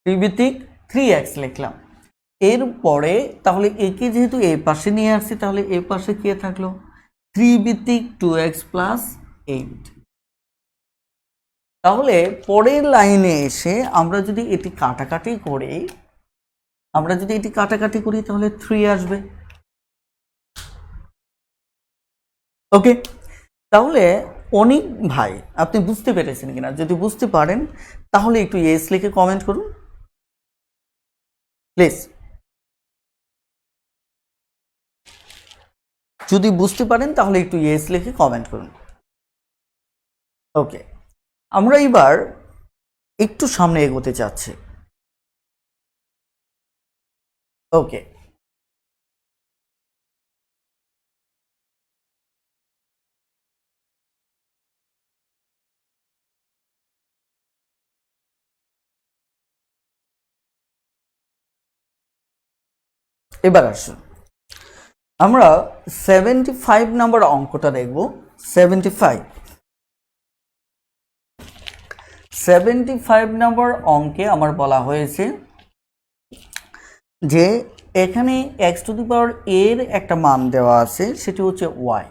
3/3x লিখলাম। এরপরে তাহলে একে যেহেতু এই পাশে নিয়ে আসছি, তাহলে এই পাশে কি থাকলো? 3/2x + 8। তাহলে পরের লাইনে এসে আমরা যদি এটি কাটাকাটি করি, তাহলে 3 আসবে। ওকে, তাহলে অনেক ভাই আপনি বুঝতে পেরেছেন কিনা? যদি বুঝতে পারেন তাহলে একটু ইয়েস লিখে কমেন্ট করুন প্লিজ। যদি বুঝতে পারেন তাহলে একটু ইয়েস লিখে কমেন্ট করুন। ওকে, আমরা এবার একটু সামনে এগোতে চাচ্ছি। ওকে, এবার আসুন আমরা 75 নম্বর অঙ্কটা দেখব। 75 নম্বর অঙ্কে আমার বলা হয়েছে যে এখানে x⁴ এর একটা মান দেওয়া আছে, সেটি হচ্ছে y।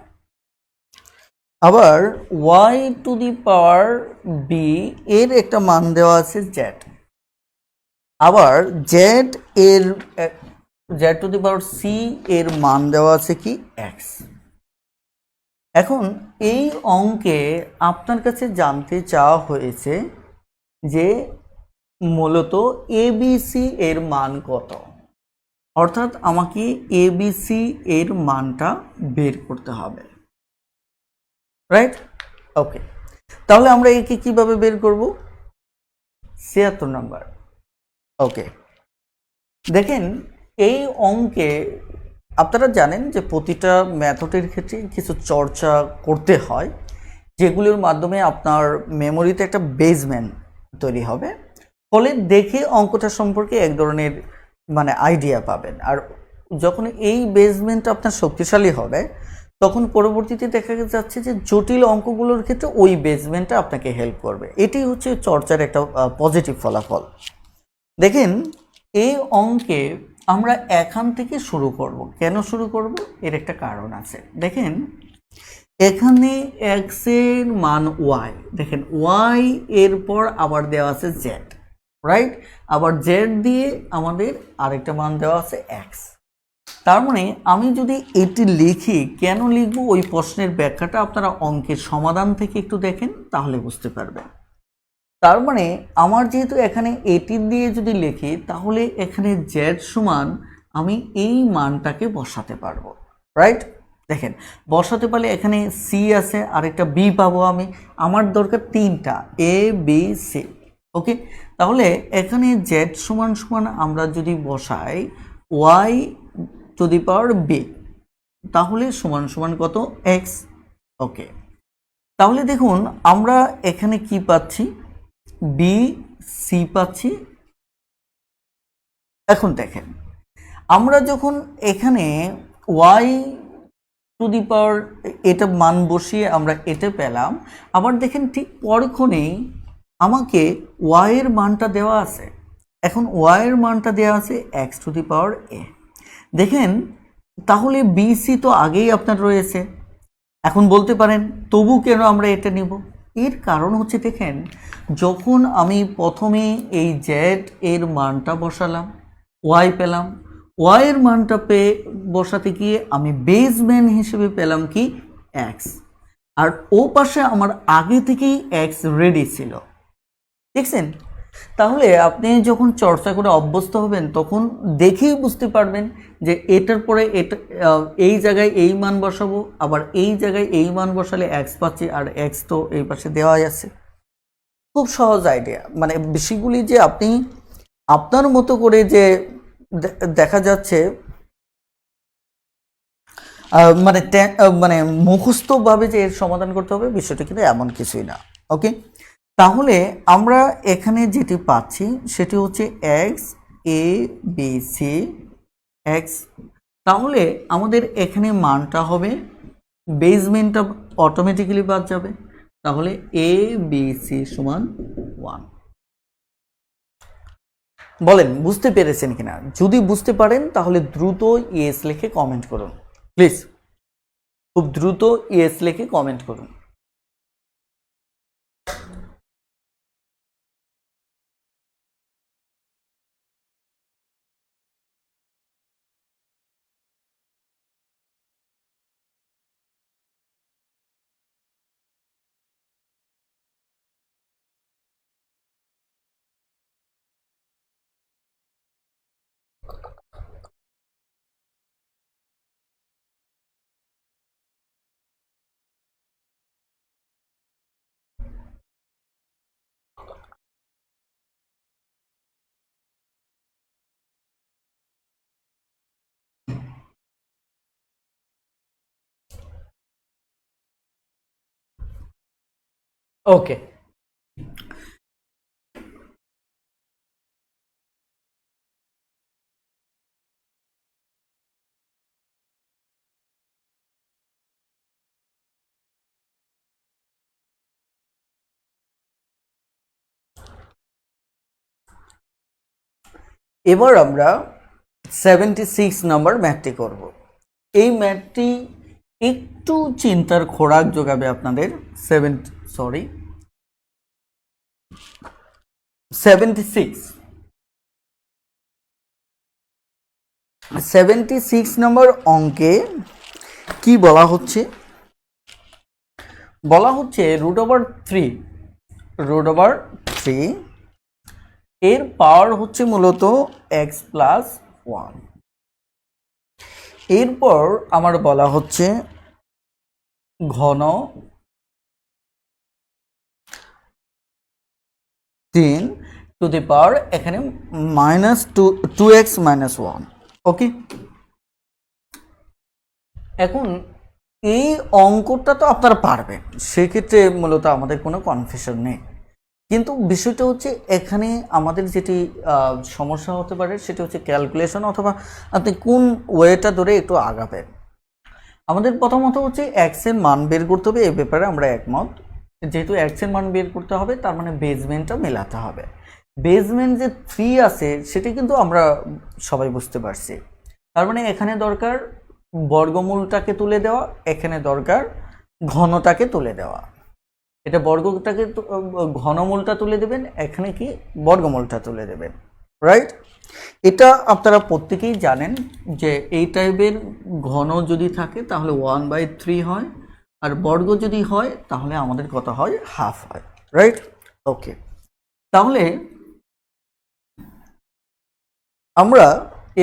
আবার y⁴b এর একটা মান দেওয়া আছে z। আবার z⁴c এর মান দেওয়া আছে কি? x। এখন এই অঙ্কে আপনার কাছে জানতে চাওয়া হয়েছে যে মূলত abc এর মান কত, অর্থাৎ আমাকে abc এর মানটা বের করতে হবে, রাইট? ওকে, তাহলে আমরা একে কিভাবে বের করব? 76 নাম্বার। ওকে, দেখেন এই অঙ্কে আপনারা জানেন যে প্রতিটা মেথডের ক্ষেত্রে কিছু চর্চা করতে হয়, যেগুলোর মাধ্যমে আপনার মেমোরিতে একটা বেসমেন্ট তৈরি হবে, ফলে দেখে অঙ্কটা সম্পর্কে এক ধরনের মানে আইডিয়া পাবেন। আর যখন এই বেসমেন্ট আপনার শক্তিশালী হবে, তখন পরবর্তীতে দেখা যাচ্ছে যে জটিল অঙ্কগুলোর ক্ষেত্রে ওই বেসমেন্টটা আপনাকে হেল্প করবে। এটি হচ্ছে চর্চার একটা পজিটিভ ফলাফল। দেখেন এই অঙ্কে আমরা এখান থেকে শুরু করব। কেন শুরু করব? এর একটা কারণ আছে। দেখেন এখানে এক্স এর মান ওয়াই, দেখেন ওয়াই এরপর আবার দেওয়া আছে জেড, রাইট? আবার জেড দিয়ে আমাদের আরেকটা মান দেওয়া আছে এক্স। তার মানে আমি যদি এটি লিখি, কেন লিখবো ওই প্রশ্নের ব্যাখ্যাটা আপনারা অঙ্কের সমাধান থেকে একটু দেখেন, তাহলে বুঝতে পারবেন। তার মানে আমার যেহেতু এখানে এটি দিয়ে যদি লিখি, তাহলে এখানে জেড সমান আমি এই মানটাকে বসাতে পারবো, রাইট? দেখেন বসাতে পারলে এখানে সি আছে, আরেকটা বি পাবো আমি। আমার দরকার তিনটা, এ বি সি। ওকে, তাহলে এখানে জেড সমান সমান আমরা যদি বসাই y to the power b, তাহলে সমান সমান কত? এক্স। ওকে, তাহলে দেখুন আমরা এখানে কি পাচ্ছি? বি সি পাচ্ছি। এখন দেখেন আমরা যখন এখানে ওয়াই টু দি পাওয়ার এটা মান বসিয়ে আমরা এটা পেলাম, আবার দেখেন ঠিক পরক্ষণেই আমাকে ওয়াই এর মানটা দেওয়া আছে। এখন ওয়াই এর মানটা দেওয়া আছে এক্স টু দি পাওয়ার এ। দেখেন তাহলে বি সি তো আগেই আপনার রয়েছে। এখন বলতে পারেন তবু কেন আমরা এটা নিব? এর কারণ হচ্ছে দেখেন যখন আমি প্রথমে এই জেড এর মানটা বসালাম, ওয়াই পেলাম, ওয়াই এর মানটা বসাতে গিয়ে আমি বেসমেন্ট হিসেবে পেলাম কি? এক্স। আর ও পাশে আমার আগে থেকেই এক্স রেডি ছিল, দেখছেন? তাহলে আপনি যখন চর্চা করে অভ্যস্ত হবেন তখন দেখেই বুঝতে পারবেন যে এটার পরে এটা এই জায়গায় এই মান বসাবো, আবার এই জায়গায় এই মান বসালে এক্স পাচ্ছি, আর এক্স তো এই পাশে দেওয়াই আছে। খুব সহজ আইডিয়া, মানে বিষয়গুলি যে আপনি আপনার মতো করে যে দেখা যাচ্ছে মানে মানে মুখস্থভাবে যে এর সমাধান করতে হবে, বিষয়টা কিন্তু এমন কিছুই না। ওকে, তাহলে আমরা এখানে যেটি পাচ্ছি সেটি হচ্ছে x A B C x. তাহলে আমাদের এখানে মানটা হবে, বেসমেন্টটা অটোমেটিক্যালি বাদ যাবে, তাহলে এ বি সি সমান 1। বলেন বুঝতে পেরেছেন কিনা? যদি বুঝতে পারেন তাহলে দ্রুত ইয়েস লিখে কমেন্ট করুন প্লিজ, খুব দ্রুত ইয়েস লিখে কমেন্ট করুন। ওকে, এবার আমরা 76 নম্বর ম্যাথটি করব। এই ম্যাথটি একটু চিন্তার খোরাক যোগাবে আপনাদের। 76 নম্বর অঙ্কে কি বলা হচ্ছে? বলা হচ্ছে √3 এর পাওয়ার হচ্ছে মূলত এক্স প্লাস 1। এরপর আমার বলা হচ্ছে ঘন 3 টু দি পাওয়ার এখানে টু এক্স মাইনাস ওয়ান। ওকে, এখন এই অঙ্কটা তো আপনারা পারবেন, সেক্ষেত্রে মূলত আমাদের কোনো কনফিউশন নেই। কিন্তু বিষয়টা হচ্ছে এখানে আমাদের যেটি সমস্যা হতে পারে সেটা হচ্ছে ক্যালকুলেশন, অথবা আপনি কোন ওয়েটা ধরে একটু আগাবেন। আমাদের প্রথমত হচ্ছে এক্সের মান বের করতে হবে, এই ব্যাপারে আমরা একমত। যেহেতু এক্সের মান বের করতে হবে, তার মানে বেসমেন্টটা মেলাতে হবে। বেসমেন্ট যে 3 আছে সেটা কিন্তু আমরা সবাই বুঝতে পারছি। তার মানে এখানে দরকার বর্গমূলটাকে তুলে দেওয়া, এখানে দরকার ঘনটাকে তুলে দেওয়া। এটা বর্গটাকে ঘনমূলটা তুলে দেবেন, এখানে কি বর্গমূলটা তুলে দেবেন, রাইট? এটা আপনারা প্রত্যেকেই জানেন যে এই টাইপের ঘন যদি থাকে তাহলে 1/3 হয়, আর বর্গ যদি হয় তাহলে আমাদের কত হয়, হাফ হয়, রাইট? ওকে, তাহলে আমরা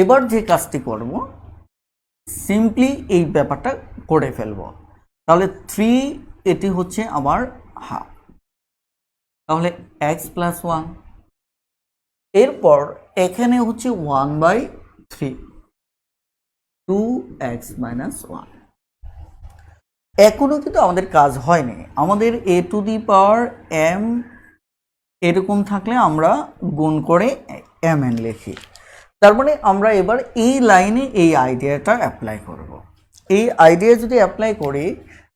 এবার যে কাজটি করব, সিম্পলি এই ব্যাপারটা করে ফেলব। তাহলে 3 এটি হচ্ছে আমার হাফ, তাহলে এক্স প্লাস 1। এরপর এখানে হচ্ছে 1/3, 2x মাইনাস 1। এখনো কিন্তু আমাদের কাজ হয়নি। আমাদের a two the power m এরকম থাকলে আমরা গুণ করে mn লিখি। তার মানে আমরা এবার এই লাইনে এই আইডিয়াটা অ্যাপ্লাই করব। এই আইডিয়া যদি অ্যাপ্লাই করি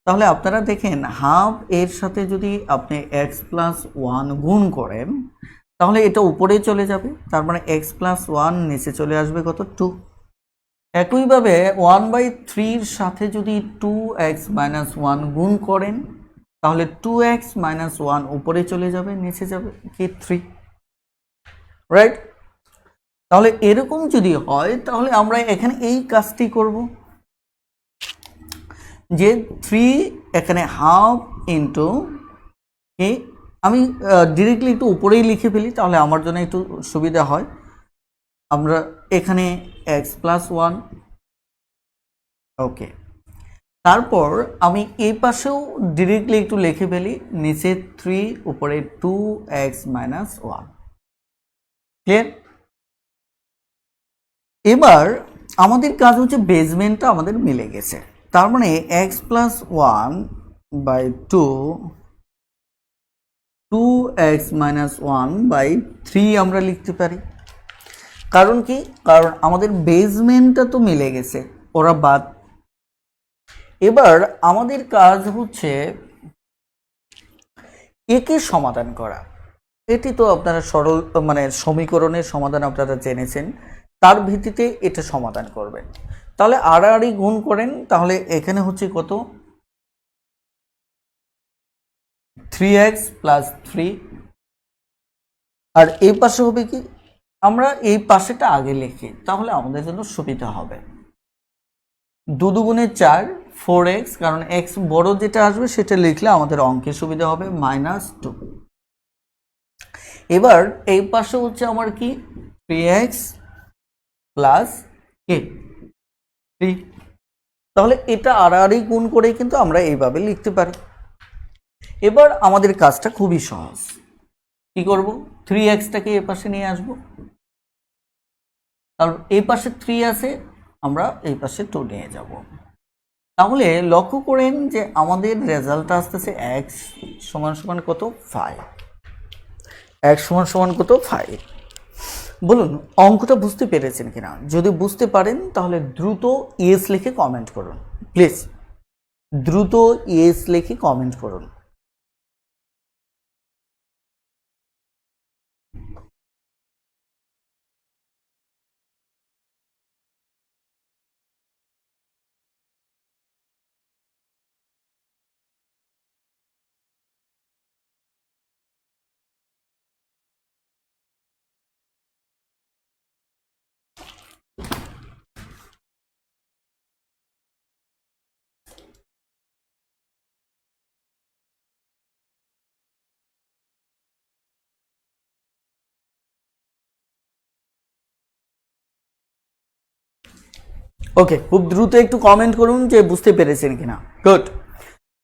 তাহলে আপনারা দেখেন হাফ এর সাথে যদি আপনি x প্লাস 1 গুণ করেন তাহলে এটা উপরে চলে যাবে, তার মানে x প্লাস 1 নিচে চলে আসবে কত, 2। একইভাবে 1/3 সাথে যদি 2x মাইনাস 1 গুণ করেন তাহলে 2x মাইনাস 1 উপরে চলে যাবে, নিচে যাবে কি 3, রাইট? তাহলে এরকম যদি হয় তাহলে আমরা এখানে এই কাজটি করব যে 3 এখানে হাফ ইন্টু এ, আমি ডিরেক্টলি একটু উপরেই লিখে ফেলি তাহলে আমার জন্য একটু সুবিধা হয়। আমরা এখানে x প্লাস 1, ওকে, তারপর আমি এই পাশেও ডিরেক্টলি একটু লিখে ফেলি, নিচে 3 উপরে 2x মাইনাস 1, ক্লিয়ার? এবার আমাদের কাজ হচ্ছে বেসমেন্টটা আমাদের মিলে গেছে, তার মানে x প্লাস 1/2 2x মাইনাস 1/3 আমরা লিখতে পারি। কারণ কি, কারণ আমাদের বেসমেন্টটা তো মিলে গেছে, ওরা বাদ। এবার আমাদের কাজ হচ্ছে একে সমাধান করা। এটি তো আপনারা সরল মানে সমীকরণের সমাধান আপনারা জেনেছেন, তার ভিত্তিতে এটা সমাধান করবেন। তাহলে আড়াআড়ি গুণ করেন, তাহলে এখানে হচ্ছে কত, 3x প্লাস 3, আর এই পাশে হবে কি, আমরা এই পাশেটা আগে লিখি তাহলে আমাদের জন্য সুবিধা হবে। 2 দুগুণে 4, 4x, কারণ x বড় যেটা আসবে সেটা লিখলে আমাদের অঙ্কে সুবিধা হবে, -2। এবার এই পাশে হচ্ছে আমার কি 3x প্লাস কে 3, তাহলে এটা আড়াআড়ি গুণ করে কিন্তু আমরা এইভাবে লিখতে পারি। এবার আমাদের কাজটা খুবই সহজ, কি করব, 3xটাকে এই পাশে নিয়ে আসব, কারণ এই পাশে 3 আছে, আমরা এই পাশে 2 নিয়ে যাব। তাহলে লক্ষ্য করেন যে আমাদের রেজাল্টটা আসতেছে x সমান সমান কত, 5। x সমান সমান কত, 5। বলুন অঙ্কটা বুঝতে পেরেছেন কিনা? যদি বুঝতে পারেন তাহলে দ্রুত ইয়েস লিখে কমেন্ট করুন, প্লিজ দ্রুত ইয়েস লিখে কমেন্ট করুন। ওকে, খুব দ্রুত একটু কমেন্ট করুন যে বুঝতে পেরেছেন কিনা। গুড।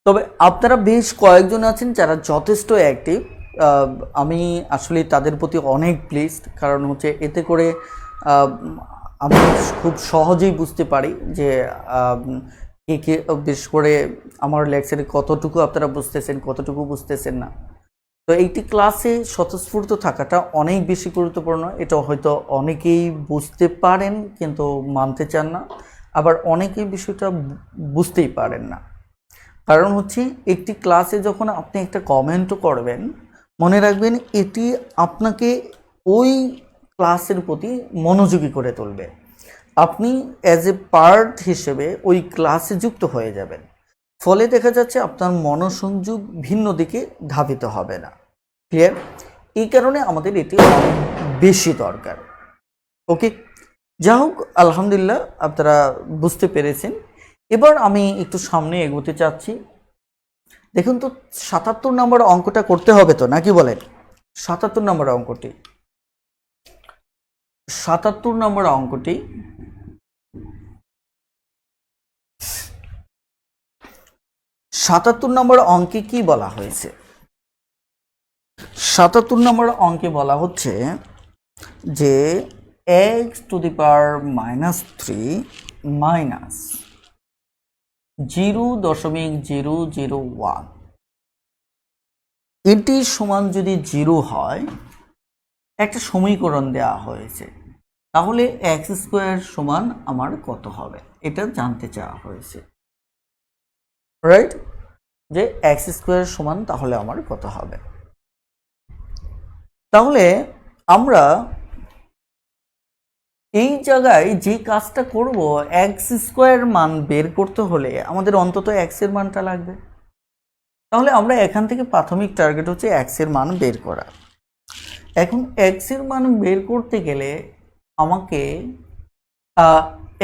তবে আপনারা বেশ কয়েকজন আছেন যারা যথেষ্ট অ্যাক্টিভ, আহ, আমি আসলে তাদের প্রতি অনেক প্লিজড, কারণ হচ্ছে এতে করে আহ, আমি খুব সহজেই বুঝতে পারি যে আহ, কে কে, বিশেষ করে আমার লেকচারে কতটুকু আপনারা বুঝতেছেন, কতটুকু বুঝতেছেন না। তো এইটি ক্লাসে স্বতঃস্ফূর্ত থাকাটা অনেক বেশি গুরুত্বপূর্ণ। এটা হয়তো অনেকেই বুঝতে পারেন কিন্তু মানতে চান না, আবার অনেকেই বিষয়টা বুঝতেই পারেন না। কারণ হচ্ছে একটি ক্লাসে যখন আপনি একটা কমেন্টও করবেন, মনে রাখবেন এটি আপনাকে ওই ক্লাসের প্রতি মনোযোগী করে তুলবে। আপনি অ্যাজ এ পার্ট হিসেবে ওই ক্লাসে যুক্ত হয়ে যাবেন। ফলে দেখা যাচ্ছে আপনার মনোসংযোগ ভিন্ন দিকে ধাবিত হবে না। ক্লিয়ার? এই কারণে আমাদের এটি অনেক বেশি দরকার। ওকে, যা হোক, আলহামদুলিল্লাহ আপনারা বুঝতে পেরেছেন। এবার আমি একটু সামনে এগোতে চাচ্ছি। দেখুন তো, ৭৭ নম্বর অঙ্কটা করতে হবে তো, নাকি বলেন? ৭৭ নম্বর অঙ্কটি, ৭৭ নম্বর অঙ্কটি ৭৭ নম্বর অঙ্কে কি বলা হয়েছে? ৭৭ নম্বর অঙ্কে বলা হচ্ছে যে x⁻³ মাইনাস 0.001 এটি সমান যদি 0 হয়, একটা সমীকরণ দেওয়া হয়েছে, তাহলে x² সমান আমার কত হবে এটা জানতে চাওয়া হয়েছে। রাইট? যে x² সমান তাহলে আমার কত হবে। তাহলে আমরা এই জায়গায় যে কাজটা করব, x² মান বের করতে হলে আমাদের অন্তত x এর মানটা লাগবে। তাহলে আমরা এখান থেকে প্রাথমিক টার্গেট হচ্ছে x এর মান বের করা। এখন x এর মান বের করতে গেলে আমাকে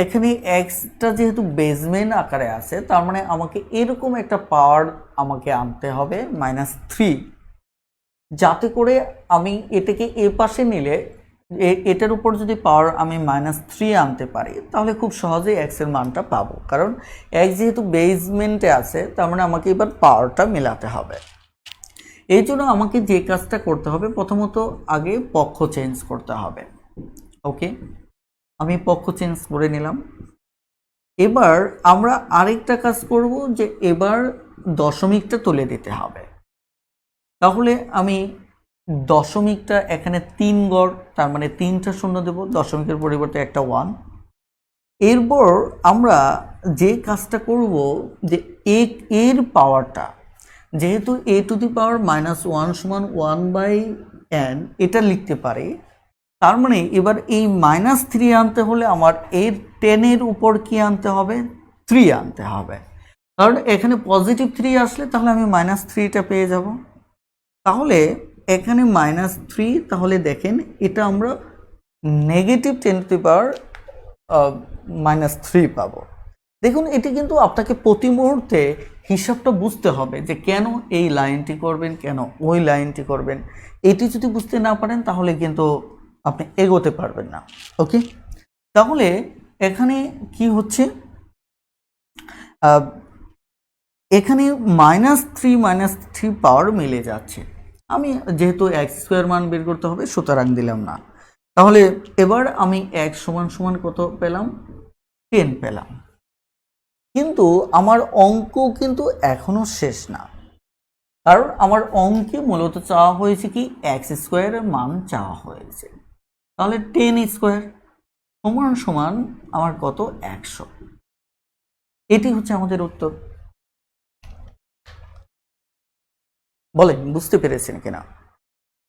এখানে এক্সটা যেহেতু বেসমেন্ট আকারে আছে, তার মানে আমাকে এরকম একটা পাওয়ার আমাকে আনতে হবে -3, যাতে করে আমি এটাকে এ পাশে নিলে এটার উপর যদি পাওয়ার আমি -3 আনতে পারি, তাহলে খুব সহজেই এক্স এর মানটা পাবো। কারণ এক্স যেহেতু বেসমেন্টে আছে, তার মানে আমাকে এবার পাওয়ারটা মেলাতে হবে। এই জন্য আমাকে যে কাজটা করতে হবে, প্রথমত আগে পক্ষ চেঞ্জ করতে হবে। ওকে, আমি পক্ষ চেঞ্জ করে নিলাম। এবার আমরা আরেকটা কাজ করব, যে এবার দশমিকটা তুলে দিতে হবে। তাহলে আমি দশমিকটা এখানে 3 গড়, তার মানে 3টা শূন্য দেব, দশমিকের পরিবর্তে একটা 1। এরপর আমরা যে কাজটা করব, যে এর পাওয়ারটা, যেহেতু a⁻⁻1 সমান 1/n এটা লিখতে পারি, তার মানে এবার এই -3 আনতে হলে আমার এর 10-এর উপর কি আনতে হবে? 3 আনতে হবে। কারণ এখানে +3 আসলে তাহলে আমি -3টা পেয়ে যাব। তাহলে এখানে -3, তাহলে দেখেন এটা আমরা -10⁻³ পাবো। দেখুন, এটি কিন্তু আপনাকে প্রতি মুহূর্তে হিসাবটা বুঝতে হবে, যে কেন এই লাইনটি করবেন, কেন ওই লাইনটি করবেন। এটি যদি বুঝতে না পারেন, তাহলে কিন্তু আপনি এগোতে পারবেন না। ওকে, তাহলে এখানে কি হচ্ছে, এখানে -3 পাওয়ার মিলে যাচ্ছে। আমি যেহেতু x² মান বের করতে হবে, সুতরাং দিলাম না। তাহলে এবার আমি x সমান কত পেলাম? 10 পেলাম। কিন্তু আমার অঙ্ক কিন্তু এখনো শেষ না, কারণ আমার অঙ্কে মূলত চাওয়া হয়েছে কি, x² এর মান চাওয়া হয়েছে। তাহলে 10² সমান আমার কত? 100। এটি হচ্ছে আমাদের উত্তর। বলেন বুঝতে পেরেছেন কিনা?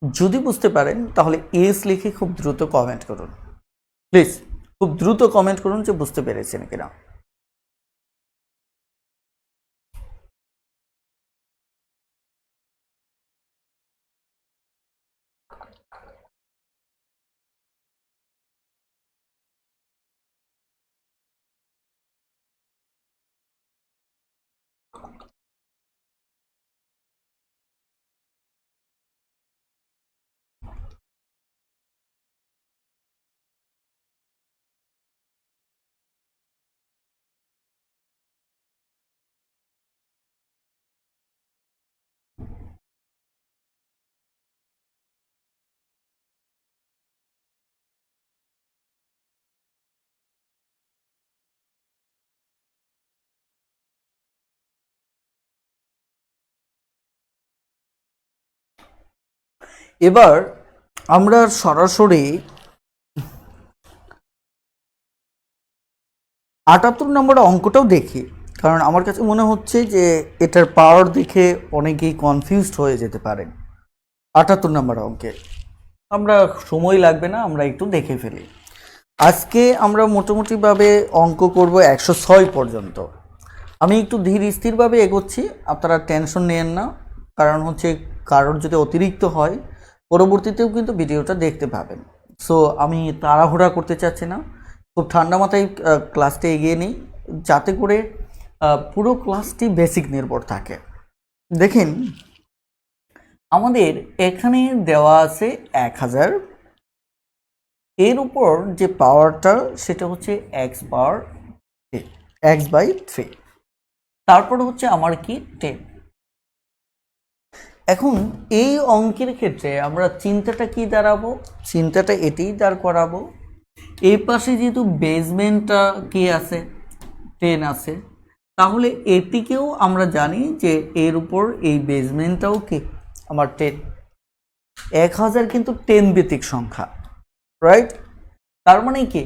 যদি বুঝতে পারেন, তাহলে এস লিখে খুব দ্রুত কমেন্ট করুন। প্লিজ খুব দ্রুত কমেন্ট করুন যে বুঝতে পেরেছেন কিনা। এবার আমরা সরাসরি 78 নম্বর অঙ্কটাও দেখি, কারণ আমার কাছে মনে হচ্ছে যে এটার পাওয়ার দেখে অনেকেই কনফিউজড হয়ে যেতে পারেন। 78 নম্বর অঙ্কে আমরা সময় লাগবে না, আমরা একটু দেখে ফেলি। আজকে আমরা মোটামুটিভাবে অঙ্ক করব 106 পর্যন্ত। আমি একটু ধীর স্থিরভাবে এগোচ্ছি, আপনারা টেনশন নেন না, কারণ হচ্ছে কারোর যদি অতিরিক্ত হয় পরবর্তীতেও কিন্তু ভিডিওটা দেখতে পাবেন। সো আমি তাড়াহুড়া করতে চাচ্ছি না, খুব ঠান্ডা মাথায় ক্লাসটা এগিয়ে নিই, যাতে করে পুরো ক্লাসটি বেসিক নির্ভর থাকে। দেখেন আমাদের এখানে দেওয়া আছে 1000, এর উপর যে পাওয়ারটা সেটা হচ্ছে x/3, তারপর হচ্ছে আমার কি 10। এখন এই অঙ্কের ক্ষেত্রে আমরা চিন্তাটা কি দাঁড়াবো, চিন্তাটা এটাই দাঁড় করাবো, এই পাশে যেহেতু বেসমেন্টটা কি আছে 10 আছে, তাহলে এটিকেও আমরা জানি যে এর উপর এই বেসমেন্টটাও কি আমার 10। 1000 কিন্তু 10 ভিত্তিক সংখ্যা, রাইট? তার মানে কি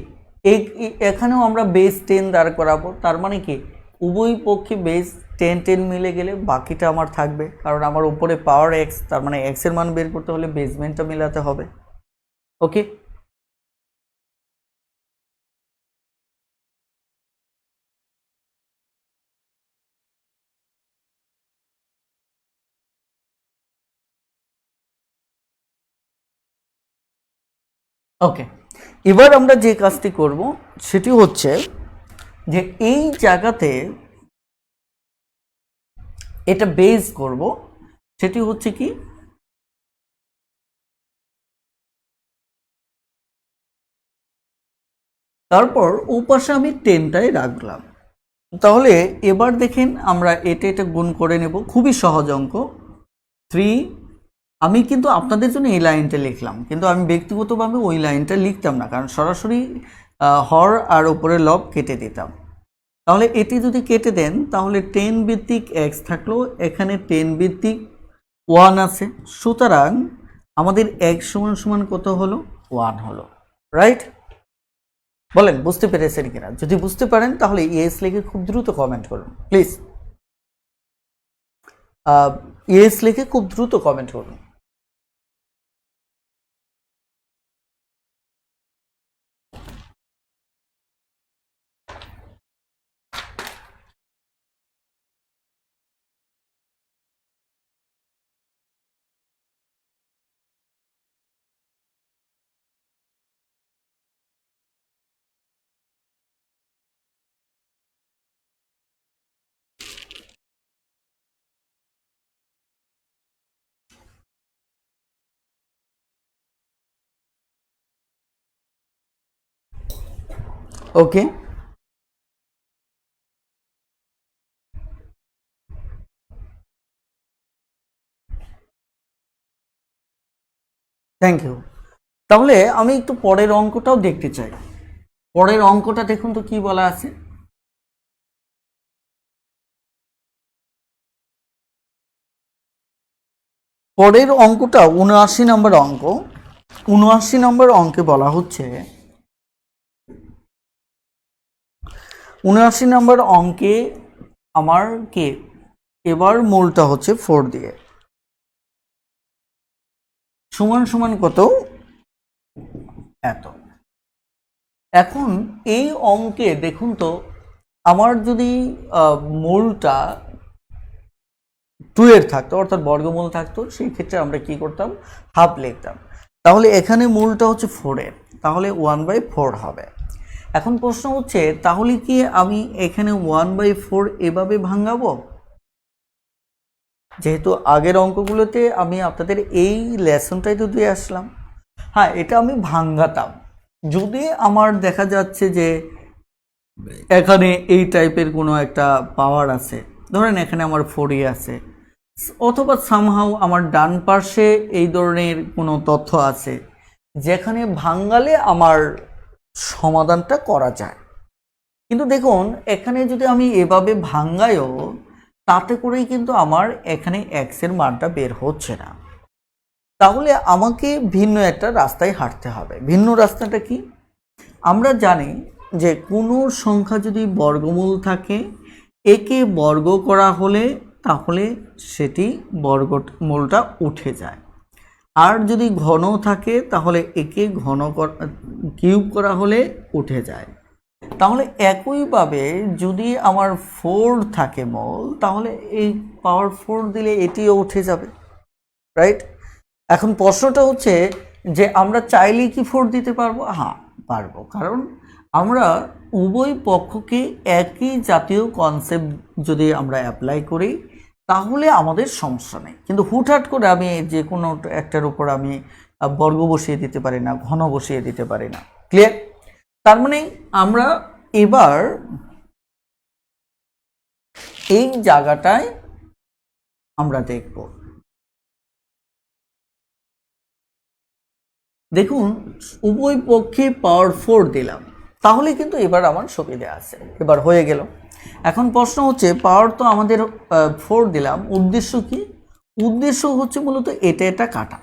এখানেও আমরা বেস 10 দাঁড় করাবো, তার মানে কি উভয় পক্ষে বেস 10 10 মিলে গেলে বাকিটা আমার থাকবে, কারণ আমার উপরে পাওয়ার এক্স, তার মানে এক্স এর মান বের করতে হলে বেসমেন্টটা মেলাতে হবে। ওকে, ওকে, এবার আমরা যে কাজটি করব সেটি হচ্ছে যে এই জায়গাতে এটা বেস করব, সেটি হচ্ছে কি তারপর ওপাশে আমি 10টাই রাখলাম। তাহলে এবার দেখেন আমরা এটা গুণ করে নেব, খুবই সহজ অঙ্ক। 3, আমি কিন্তু আপনাদের জন্য এই লাইনটা লিখলাম, কিন্তু আমি ব্যক্তিগতভাবে ওই লাইনটা লিখতাম না, কারণ সরাসরি হর আর উপরে লব কেটে দিতাম। তাহলে এটি যদি কেটে দেন তাহলে 10 ভিত্তিক এক্স থাকলো, এখানে 10 ভিত্তিক 1 আছে, সুতরাং আমাদের এক্স সমান সমান কত হলো 1 হলো, রাইট? বলেন বুঝতে পেরেছেন কিনা? যদি বুঝতে পারেন তাহলে ইয়েস লিখে খুব দ্রুত কমেন্ট করুন প্লিজ। ইয়েস লিখে খুব দ্রুত কমেন্ট করুন। ওকে, থ্যাংক ইউ। তাহলে আমি একটু পরের অঙ্কটাও দেখতে চাই। পরের অঙ্কটা দেখুন তো কি বলা আছে। পরের অঙ্কটা 79 নম্বর অঙ্ক। 79 নম্বর অঙ্কে বলা হচ্ছে, 79 নম্বর অঙ্কে আমার কে এবার মূলটা হচ্ছে 4 দিয়ে, সমান সমান কত এত। এখন এই অঙ্কে দেখুন তো, আমার যদি মূলটা 2 এর থাকতো, অর্থাৎ বর্গমূল থাকতো, সেই ক্ষেত্রে আমরা কি করতাম, হাফ লিখতাম। তাহলে এখানে মূলটা হচ্ছে 4 এর, তাহলে 1/4 হবে। এখন প্রশ্ন হচ্ছে তাহলে কি আমি এখানে 1/4 এভাবে ভাঙাবো? যেহেতু আগের অঙ্কগুলোতে আমি আপনাদের এই লেসনটাই তো দিয়ে আসলাম। হ্যাঁ, এটা আমি ভাঙাতাম যদি আমার দেখা যাচ্ছে যে এখানে এই টাইপের কোনো একটা পাওয়ার আছে, ধরেন এখানে আমার 4 আছে, অথবা সামহাউ আমার ডান পাশে এই ধরনের কোনো তথ্য আছে যেখানে ভাঙালে আমার সমাধানটা করা যায়। কিন্তু দেখুন এখানে যদি আমি এভাবে ভাঙায়ও, তাতে করেই কিন্তু আমার এখানে এক্স এর মানটা বের হচ্ছে না। তাহলে আমাকে ভিন্ন একটা রাস্তায় হাঁটতে হবে। ভিন্ন রাস্তাটা কি? আমরা জানি যে কোনো সংখ্যা যদি বর্গমূল থাকে, একে বর্গ করা হলে তাহলে সেটি বর্গমূলটা উঠে যায়। আর যদি ঘন থাকে তাহলে একে কিউব করা হলে উঠে যায়। তাহলে একইভাবে যদি আমার 4 থাকে মূল, তাহলে এই পাওয়ার 4 দিলে এটিও উঠে যাবে, রাইট? এখন প্রশ্নটা হচ্ছে যে আমরা চাইলেই কি 4 দিতে পারবো? হ্যাঁ, পারবো, কারণ আমরা উভয় পক্ষকে একই জাতীয় কনসেপ্ট যদি আমরা অ্যাপ্লাই করি তাহলে আমাদের সমস্যা নেই। কিন্তু হুটহাট করে আমি যে কোনো একটার উপর আমি বর্গ বসিয়ে দিতে পারি না, ঘন বসিয়ে দিতে পারি না। ক্লিয়ার? তার মানে আমরা এবার এই জায়গাটায় আমরা দেখব। দেখুন, উভয় পক্ষে পাওয়ার 4 দিলাম, তাহলে কিন্তু এবার আমার সুবিধা আছে, এবার হয়ে গেল। এখন প্রশ্ন হচ্ছে পাওয়ার তো আমাদের 4 দিলাম, উদ্দেশ্য কি? উদ্দেশ্য হচ্ছে মূলত এটা কাটা,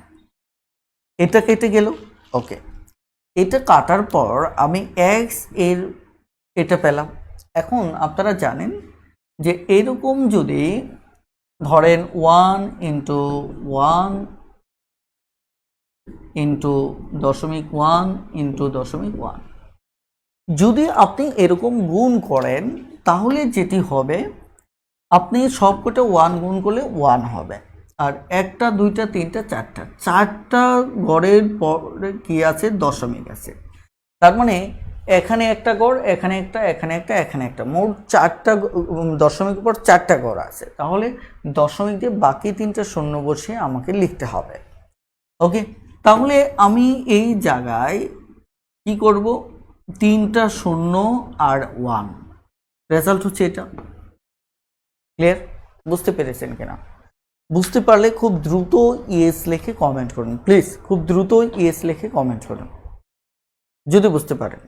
এটা কেটে গেল। ওকে, এটা কাটার পর আমি x এর এটা পেলাম। এখন আপনারা জানেন যে এরকম যদি ধরেন 1 ইন্টু 1 ইন্টু 0.1 ইন্টু 0.1, যদি আপনি এরকম গুণ করেন তাহলে যেটি হবে, আপনি সবকটা 1 গুণ করলে 1 হবে, আর 1টা 2টা 3টা 4টা গড়ের পরে কি আছে? দশমিক আছে। তার মানে এখানে একটা গড়, এখানে একটা, এখানে একটা, এখানে একটা, মোট 4টা দশমিকের পর 4টা গড় আছে। তাহলে দশমিক দিয়ে বাকি 3টা শূন্য বসিয়ে আমাকে লিখতে হবে। ওকে, তাহলে আমি এই জায়গায় কি করব? 3টা শূন্য আর 1, রেজাল্ট হচ্ছে এটা। ক্লিয়ার? বুঝতে পেরেছেন কিনা? বুঝতে পারলে খুব দ্রুত ইয়েস লিখে কমেন্ট করুন প্লিজ, খুব দ্রুত ইয়েস লিখে কমেন্ট করুন যদি বুঝতে পারেন।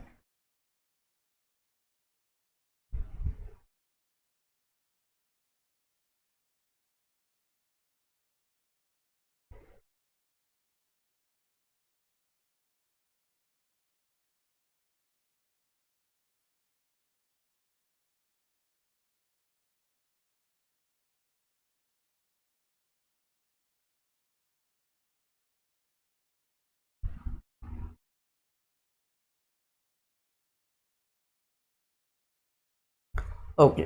ওকে,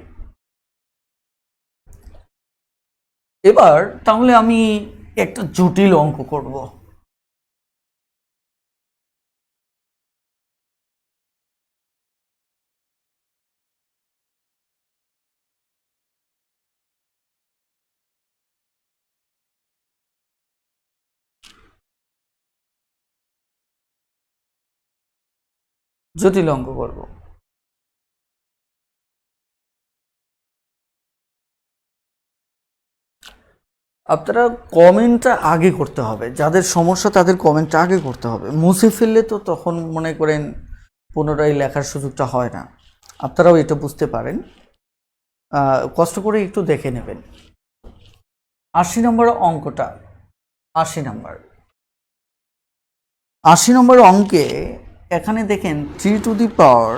এবার তাহলে আমি একটা জটিল অঙ্ক করব। জটিল অঙ্ক করব। আপনারা কমেন্টটা আগে করতে হবে, যাদের সমস্যা তাদের কমেন্টটা আগে করতে হবে। মুছে ফেললে তো তখন মনে করেন পুনরায় লেখার সুযোগটা হয় না। আপনারাও এটা বুঝতে পারেন, কষ্ট করে একটু দেখে নেবেন। 80 নম্বর অঙ্কটা, 80 নম্বর অঙ্কে এখানে দেখেন 3 two the power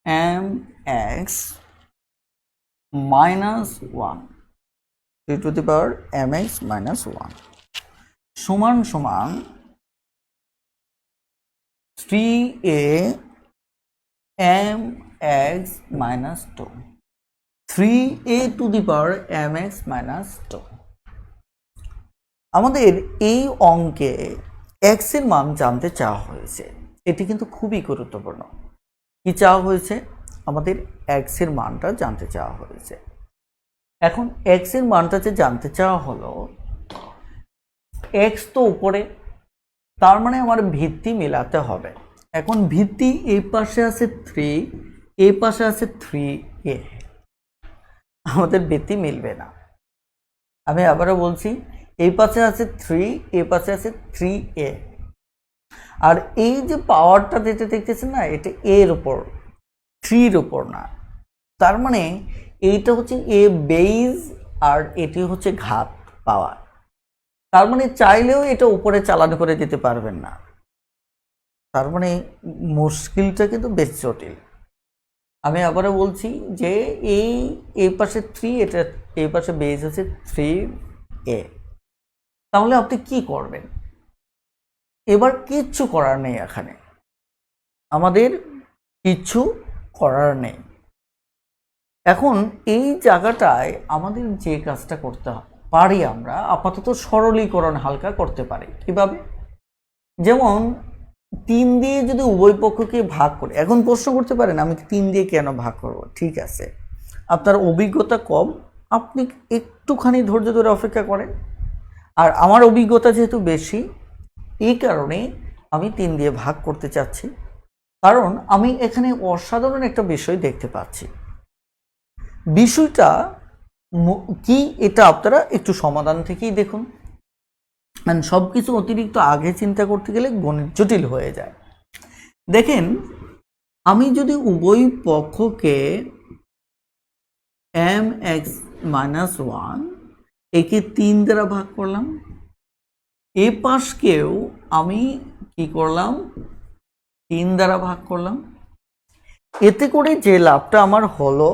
mx minus 1, 3 two the power mx minus 1 সমান সমান 3a mx minus 2, 3a two the power mx minus 2। আমাদের এই অঙ্কে x এর মান জানতে চাওয়া হয়েছে, এটি কিন্তু খুবই গুরুত্বপূর্ণ। কি চাওয়া হয়েছে? আমাদের x এর মানটা জানতে চাওয়া হয়েছে। এখন x এর মানটা যে জানতে চাওয়া হলো, x তো উপরে, তার মানে আমার ভিত্তি মেলাতে হবে। এখন ভিত্তি এই পাশে আছে 3, এই পাশে আছে 3a, আমাদের ভিত্তি মিলবে না। আমি আবারও বলছি, এই পাশে আছে 3, এই পাশে আছে 3a, আর এই যে পাওয়ারটা যেটা দেখতেছেন না, এটা এর উপর, 3 এর উপর না। তার মানে এইটা হচ্ছে a বেজ, আর এটি হচ্ছে ঘাত পাওয়ার। তার মানে চাইলেও এটা উপরে চালান করে দিতে পারবেন না। তার মানে মুশকিলটা কিন্তু বেশ জটিল। আমি আবারও বলছি যে এই পাশে 3, এটা এই পাশে বেস আছে 3a। তাহলে আপনি কি করবেন? এবার কিচ্ছু করার নেই, এখানে আমাদের কিচ্ছু করার নেই। এখন এই জায়গাটায় আমাদের যে কাজটা করতে পারি, আমরা আপাতত সরলীকরণ হালকা করতে পারি। কিভাবে? যেমন 3 দিয়ে যদি উভয় পক্ষকে ভাগ করে, এখন প্রশ্ন করতে পারেন আমি 3 দিয়ে কেন ভাগ করব? ঠিক আছে, আপনার অভিজ্ঞতা কম, আপনি একটুখানি ধৈর্য ধরে অপেক্ষা করেন। আর আমার অভিজ্ঞতা যেহেতু বেশি, এই কারণে আমি 3 দিয়ে ভাগ করতে চাচ্ছি, কারণ আমি এখানে অসাধারণ একটা বিষয় দেখতে পাচ্ছি। বিষয়টা কি এটা আপনারা একটু সমাধান থেকেই দেখুন। সব কিছু অতিরিক্ত আগে চিন্তা করতে গেলে গণিত জটিল হয়ে যায়। দেখেন, আমি যদি উভয় পক্ষকে mx-1 একে 3 দ্বারা ভাগ করলাম, এ পাশকেও আমি কি করলাম? 3 দ্বারা ভাগ করলাম। এতে করে যে লাভটা আমার হলো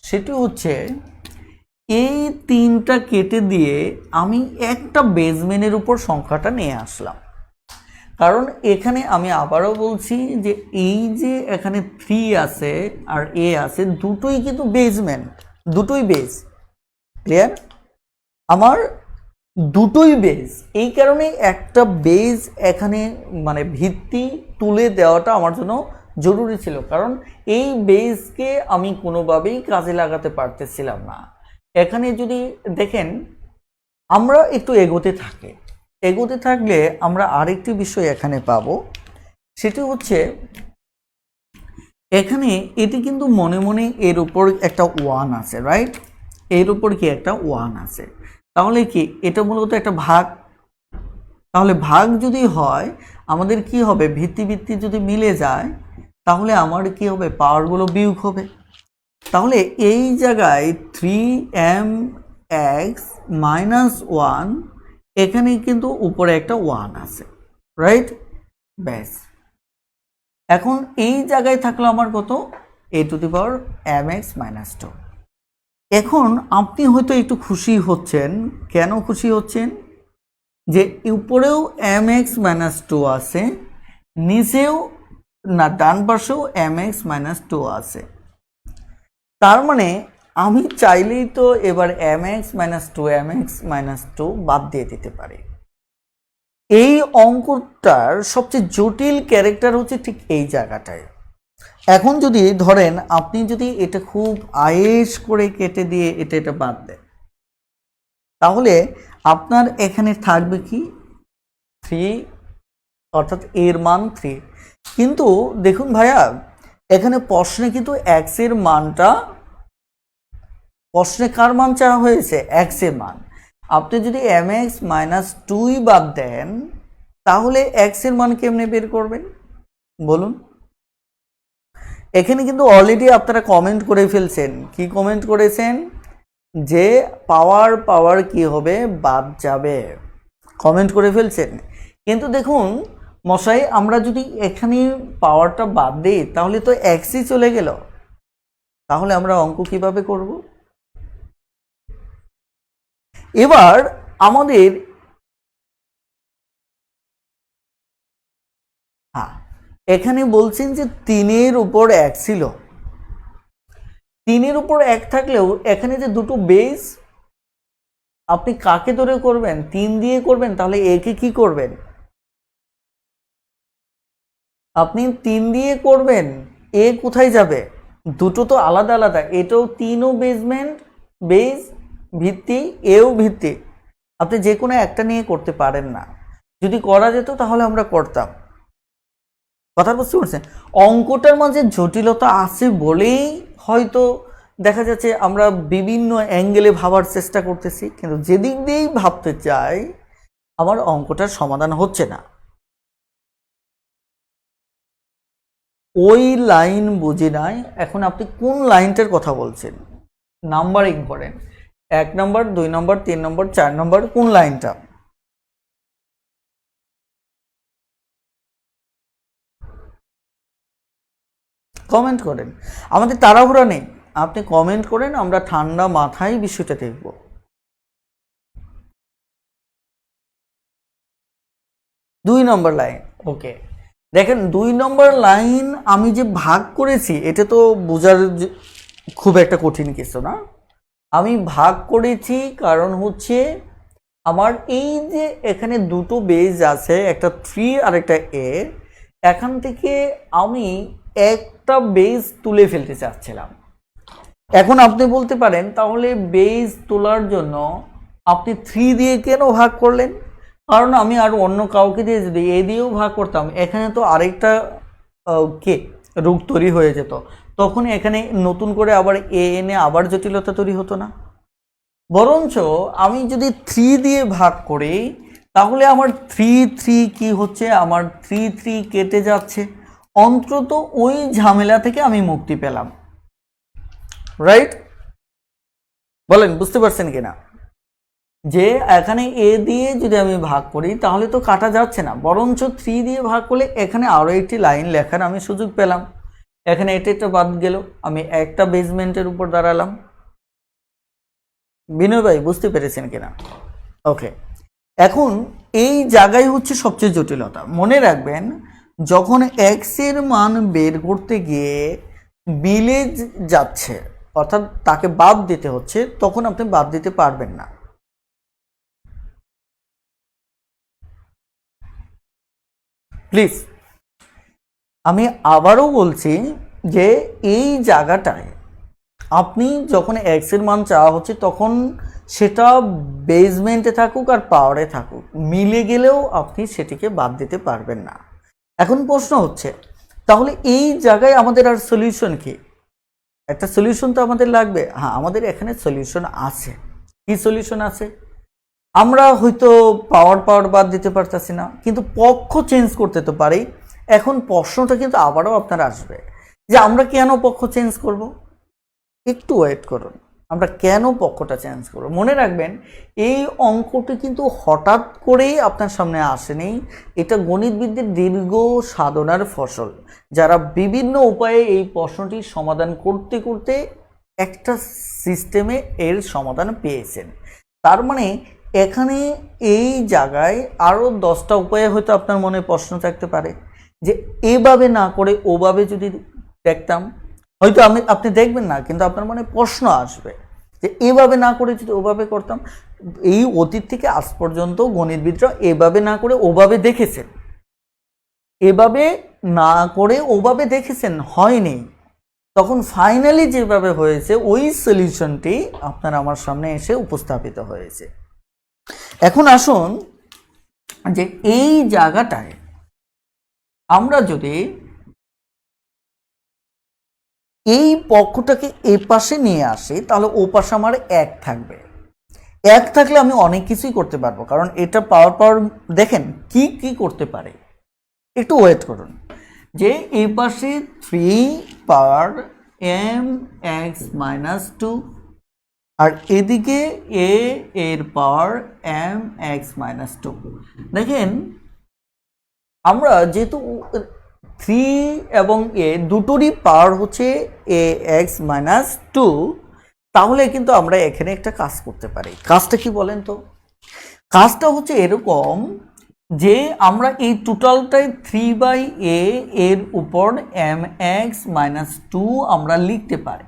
সেটি হচ্ছে এই 3টা কেটে দিয়ে আমি একটা বেজমেনের উপর সংখ্যাটা নিয়ে আসলাম। কারণ এখানে আমি আবারও বলছি যে এই যে এখানে 3 আছে আর a আছে, দুটোই কিন্তু বেজমেন্ট, দুটোই বেজ। ক্লিয়ার? আমার দুটোই বেজ, এই কারণে একটা বেজ এখানে মানে ভিত্তি তুলে দেওয়াটা আমার জন্য জরুরি ছিল, কারণ এই বেজকে আমি কোনোভাবেই কাজে লাগাতে পারতেছিলাম না। এখানে যদি দেখেন, আমরা একটু এগোতে থাকলে আমরা আরেকটি বিষয় এখানে পাবো, সেটি হচ্ছে এখানে এটি কিন্তু মনে মনে এর উপর একটা 1 আছে, রাইট? এর উপর কি একটা 1 আছে, তাহলে কি এটা মূলত একটা ভাগ। তাহলে ভাগ যদি হয় আমাদের কি হবে? ভিত্তি যদি মিলে যায় তাহলে আমার কি হবে? পাওয়ারগুলো বিয়োগ হবে। তাহলে এই জায়গায় 3mx-1 এখানে কিন্তু উপরে একটা 1 আছে, রাইট? ব্যাস, এখন এই জায়গায় থাকলো আমার কত? a⁻mx-2। এখন আপনি হয়তো একটু খুশি হচ্ছেন। কেন খুশি হচ্ছেন? যে উপরেও mx-2 আছে, নিচেও না, ডান পাশেও mx-2 আছে। তার মানে আমি চাইলেই তো এবার mx-2 বাদ দিয়ে দিতে পারি। এই অঙ্কটার সবচেয়ে জটিল ক্যারেক্টার হচ্ছে ঠিক এই জায়গাটায়। এখন যদি ধরেন আপনি যদি এটা খুব আয়েশ করে কেটে দিয়ে এটা বাদ দেন, তাহলে আপনার এখানে থাকবে কি? 3, অর্থাৎ এর মান 3। কিন্তু দেখুন ভাইয়া, এখানে প্রশ্নে কিন্তু x এর মানটা, প্রশ্নে কার মান চাওয়া হয়েছে? x এর মান। আপনি যদি mx-2 বাদ দেন তাহলে x এর মান কেমনে বের করবেন বলুন? এখানে কিন্তু অলরেডি আপনারা কমেন্ট করে ফেলছেন। কি কমেন্ট করেছেন? যে পাওয়ার কি হবে? বাদ যাবে, কমেন্ট করে ফেলছেন। কিন্তু দেখুন মশাই, আমরা যদি এখানে পাওয়ারটা বাদ দিই তাহলে তো xই চলে গেল। তাহলে আমরা অঙ্ক কিভাবে করব? এবার আমাদের এখানে বলছেন যে 3-এর উপর 1 ছিল। 3-এর উপর 1 থাকলেও এখানে যে দুটো বেস, আপনি কাকে ধরে করবেন? 3 দিয়ে করবেন, তাহলে একে কি করবেন? আপনি 3 দিয়ে করবেন, এ কোথায় যাবে? দুটো তো আলাদা আলাদা, এটাও 3ও বেসমেন্ট, বেস ভিত্তি, এও ভিত্তি। আপনি যে কোনো একটা নিয়ে করতে পারেন না। যদি করা যেত তাহলে আমরা করতাম। কথা বুঝতে পারছেন? অঙ্কটার মাঝে জটিলতা আছে বলেই হয়তো দেখা যাচ্ছে আমরা বিভিন্ন অ্যাঙ্গেলে ভাবার চেষ্টা করতেছি, কিন্তু যেদিক দিয়েই ভাবতে চাই আমার অঙ্কটার সমাধান হচ্ছে না। ওই লাইন বুঝি নাই। এখন আপনি কোন লাইনটার কথা বলছেন? নাম্বারিং করেন। 1 নম্বর 2 নম্বর 3 নম্বর 4 নম্বর কোন লাইনটা? কমেন্ট করেন, আমাদের তাড়াহুড়া নেই, আপনি কমেন্ট করেন, আমরা ঠান্ডা মাথায় বিষয়টা দেখব। দুই নম্বর লাইন, ওকে। দেখেন 2 নম্বর লাইন আমি যে ভাগ করেছি এটা তো বোঝার খুব একটা কঠিন কিছু না। আমি ভাগ করেছি কারণ হচ্ছে আমার এই যে এখানে দুটো বেজ আছে, একটা 3 আর একটা a, এখান থেকে আমি একটা বেজ তুলে ফেলতে চাচ্ছিলাম। এখন আপনি বলতে পারেন তাহলে বেজ তোলার জন্য আপনি 3 দিয়ে কেন ভাগ করলেন? কারণ আমি আর অন্য কাউকে দিয়ে যদি এ দিয়েও ভাগ করতাম এখানে তো আরেকটা কে রূপ তৈরি হয়ে যেত, তখন এখানে নতুন করে আবার এ এনে আবার জটিলতা তৈরি হতো না। বরঞ্চ আমি যদি 3 দিয়ে ভাগ করি তাহলে আমার 3 কি হচ্ছে, আমার 3 কেটে যাচ্ছে, অন্তত ওই ঝামেলা থেকে আমি মুক্তি পেলাম। রাইট? বলেন বুঝতে পারছেন কিনা? যে এখানে এ দিয়ে যদি আমি ভাগ করি তাহলে তো কাটা যাচ্ছে না, বরঞ্চ 3 দিয়ে ভাগ করলে এখানে আরও একটি লাইন লেখার আমি সুযোগ পেলাম। এখানে এটা বাদ গেল, আমি একটা বেসমেন্টের উপর দাঁড়ালাম। বিনয় ভাই বুঝতে পেরেছেন কিনা? ওকে, এখন এই জায়গায় হচ্ছে সবচেয়ে জটিলতা। মনে রাখবেন যখন এক্স এর মান বের করতে গিয়ে বিলে যাচ্ছে, অর্থাৎ তাকে বাদ দিতে হচ্ছে, তখন আপনি বাদ দিতে পারবেন না। প্লিজ আমি আবারও বলছি যে এই জায়গাটায় আপনি যখন এক্স এর মান চাওয়া হচ্ছে তখন সেটা বেসমেন্টে থাকুক আর পাওয়ারে থাকুক, মিলে গেলেও আপনি সেটিকে বাদ দিতে পারবেন না। এখন প্রশ্ন হচ্ছে তাহলে এই জায়গায় আমাদের আর সলিউশন কি? একটা সলিউশন তো আমাদের লাগবে। হ্যাঁ, আমাদের এখানে সলিউশন আছে। কি সলিউশন আছে? আমরা হয়তো পাওয়ার বাদ দিতে পারতেছি না, কিন্তু পক্ষ চেঞ্জ করতে তো পারি। এখন প্রশ্নটা কিন্তু আবারও আপনার আসবে যে আমরা কেন পক্ষ চেঞ্জ করব? একটু ওয়েট করুন, আমরা কেন পক্ষটা চেঞ্জ করব। মনে রাখবেন এই অঙ্কটি কিন্তু হঠাৎ করেই আপনার সামনে আসেনি, এটা গণিতবিদদের দীর্ঘ সাধনার ফসল, যারা বিভিন্ন উপায়ে এই প্রশ্নটির সমাধান করতে করতে একটা সিস্টেমে এর সমাধান পেয়েছেন। তার মানে এখানে এই জায়গায় আরও 10টা উপায়ে হয়তো আপনার মনে প্রশ্ন থাকতে পারে যে এভাবে না করে ওভাবে যদি দেখতাম, হয়তো আপনি দেখবেন না, কিন্তু আপনার মনে প্রশ্ন আসবে যে এভাবে না করে যদি ওভাবে করতাম। এই অতীত থেকে আজ পর্যন্ত গণিতবিদরা এভাবে না করে ওভাবে দেখেছেন, এভাবে না করে ওভাবে দেখেছেন, হয়নি। তখন ফাইনালি যেভাবে হয়েছে ওই সলিউশনটি আপনার আমার সামনে এসে উপস্থাপিত হয়েছে। এখন আসুন যে এই জায়গাটায় আমরা যদি এই পক্ষটাকে এ পাশে নিয়ে আসি তাহলে ও পাশে আমার 1 থাকবে। 1 থাকলে আমি অনেক কিছুই করতে পারবো, কারণ এটা পাওয়ার দেখেন কি কি করতে পারে। একটু ওয়েট করুন যে এই পাশে 3 পাওয়ার mx - 2 আর এদিকে a এর পাওয়ার mx - 2। দেখেন আমরা যেহেতু 3 এবং a দুটোরই পাওয়ার হচ্ছে ax - 2, তাহলে কিন্তু আমরা এখানে একটা কাজ করতে পারি। কাজটা কি বলেন তো? কাজটা হচ্ছে এরকম যে আমরা এই টোটালটাই 3/a এর উপর mx - 2 আমরা লিখতে পারি।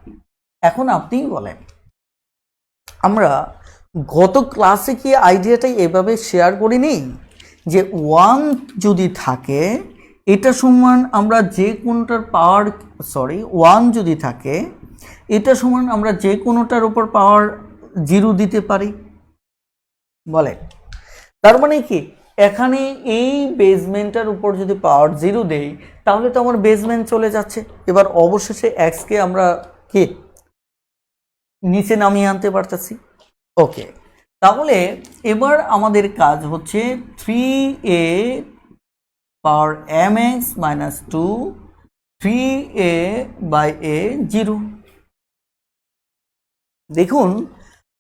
এখন আপনিই বলেন, আমরা গত ক্লাসে কি আইডিয়াটাই এভাবে শেয়ার করিনি যে 1 যদি থাকে এটা সমান আমরা যে কোনোটার পাওয়ার 1 যদি থাকে এটা সমান আমরা যে কোনোটার উপর পাওয়ার 0 দিতে পারি। বলেন তার মানে কি এখানে এই বেসমেন্টের উপর যদি পাওয়ার 0 দেই তাহলে তো আমার বেসমেন্ট চলে যাচ্ছে। এবার অবশেষে x কে আমরা কি নিচে নামিয়ে আনতে পারতেছি। ওকে, তাহলে এবার আমাদের কাজ হচ্ছে 3a পাওয়ার mx - 2 3a/a 0। দেখুন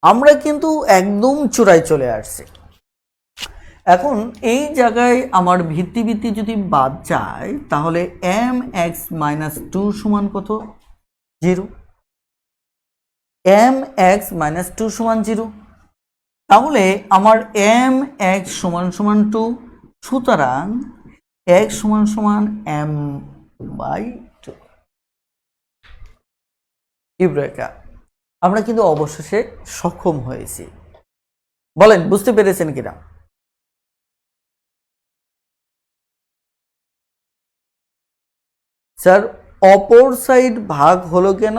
আমরা কিন্তু একদম চূড়ায় চলে আসছি। এখন এই জায়গায় আমার ভিত্তি যদি বাদ যায় তাহলে mx-2 সমান কত? 0। mx-2 সমান 0, তাহলে আমার mx সমান 2, সুতরাং x সমান m/2। ইউরেকা, আমরা কিন্তু অবশেষে সক্ষম হয়েছি। বলেন বুঝতে পেরেছেন কিনা? স্যার অপর সাইড ভাগ হলো কেন?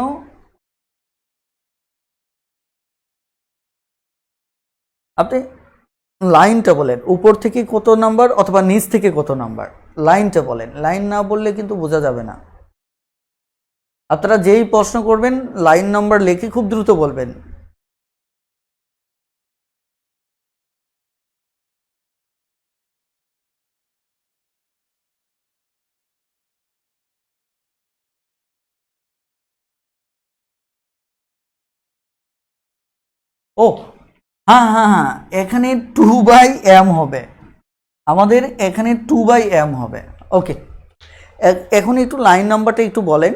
আপনি লাইনটা বলেন, উপর থেকে কত নাম্বার অথবা নিচ থেকে কত নাম্বার, লাইনটা বলেন। লাইন না বললে কিন্তু বোঝা যাবে না। আপনারা যেই প্রশ্ন করবেন লাইন নাম্বার লিখে খুব দ্রুত বলবেন। ও হ্যাঁ, এখানে 2/m হবে, আমাদের এখানে 2/m হবে। ওকে, এখন একটু লাইন নাম্বারটা একটু বলেন,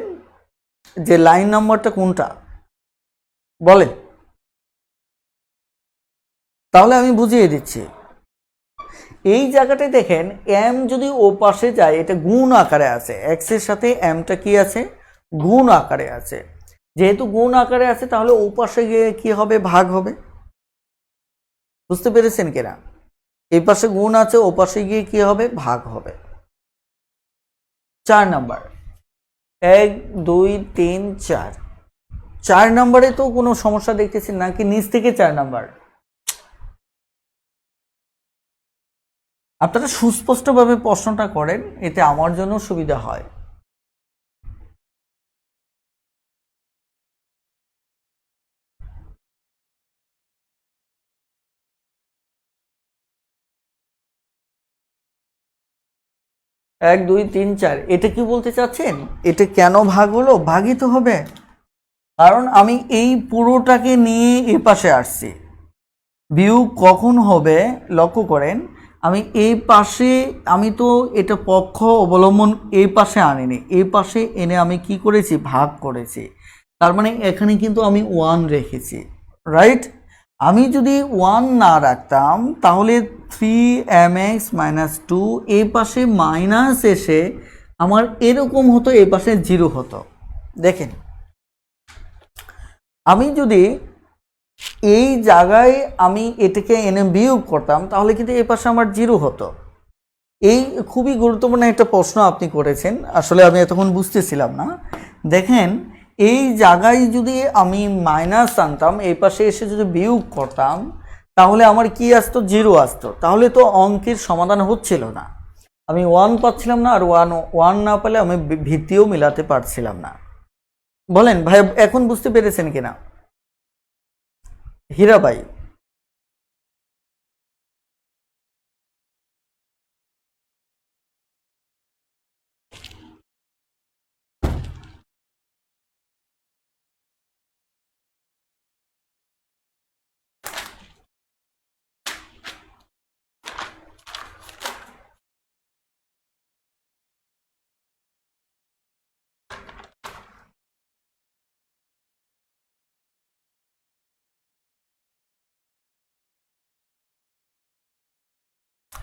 যে লাইন নাম্বারটা কোনটা বলেন, তাহলে আমি বুঝিয়ে দিচ্ছি। এই জায়গাটায় দেখেন m যদি ও পাশে যায় এটা গুণ আকারে আছে, x এর সাথে mটা কি আছে? গুণ আকারে আছে। যেহেতু গুণ আকারে আছে তাহলে ও পাশে গিয়ে কি হবে? ভাগ হবে। বুঝতে পেরেছেন কিনা? এই পাশে গুণ আছে, ও পাশে গিয়ে কি হবে? ভাগ হবে। 4 নাম্বার, 1 2 3 4, 4 নাম্বারে তো কোনো সমস্যা দেখতেছি নাকি নিচ থেকে 4 নাম্বার? আপনারা সুস্পষ্টভাবে প্রশ্নটা করেন, এতে আমার জন্য সুবিধা হয়। এক দুই তিন চার, এটা কি বলতে চাচ্ছেন? এটা কেন ভাগ হলো? ভাগই তো হবে, কারণ আমি এই পুরোটাকে নিয়ে এই পাশে আসছি। বিয়োগ কখন হবে লক্ষ্য করেন, আমি এই পাশে, আমি তো এটা পক্ষ অবলম্বন এই পাশে আনিনি, এই পাশে এনে আমি কি করেছি? ভাগ করেছি। তার মানে এখানে কিন্তু আমি 1 রেখেছি, রাইট? আমি যদি 1 না রাখতাম তাহলে 3mx-2 এই পাশে মাইনাস এসে আমার এরকম হতো, এই পাশে 0 হতো। দেখেন, আমি যদি এই জায়গায় আমি এটাকে এনে বিয়োগ করতাম তাহলে কিন্তু এই পাশে আমার 0 হতো। এই খুবই গুরুত্বপূর্ণ একটা প্রশ্ন আপনি করেছেন, আসলে আমি এতক্ষণ বুঝতেছিলাম না। দেখেন, এই জায়গায় যদি আমি মাইনাস আনতাম, এই পাশে এসে যদি বিয়োগ করতাম তাহলে আমার কি আসতো? 0 আসতো। তাহলে তো অঙ্কের সমাধান হচ্ছিল না, আমি 1 পাচ্ছিলাম না, আর 1 না পেলে আমি ভিত্তিও মিলাতে পারছিলাম না। বলেন ভাই, এখন বুঝতে পেরেছেন কিনা? হীরা ভাই,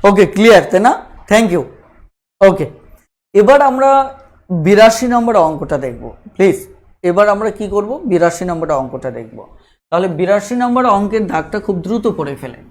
ওকে, ক্লিয়ার তাই না? Thank you. ওকে, এবার আমরা 82 নম্বর অঙ্কটা দেখব প্লিজ। এবার আমরা কি করব? 82 নম্বর অঙ্কটা দেখব। তাহলে 82 নম্বর অঙ্কের দাগটা খুব দ্রুত পড়ে ফেলেন।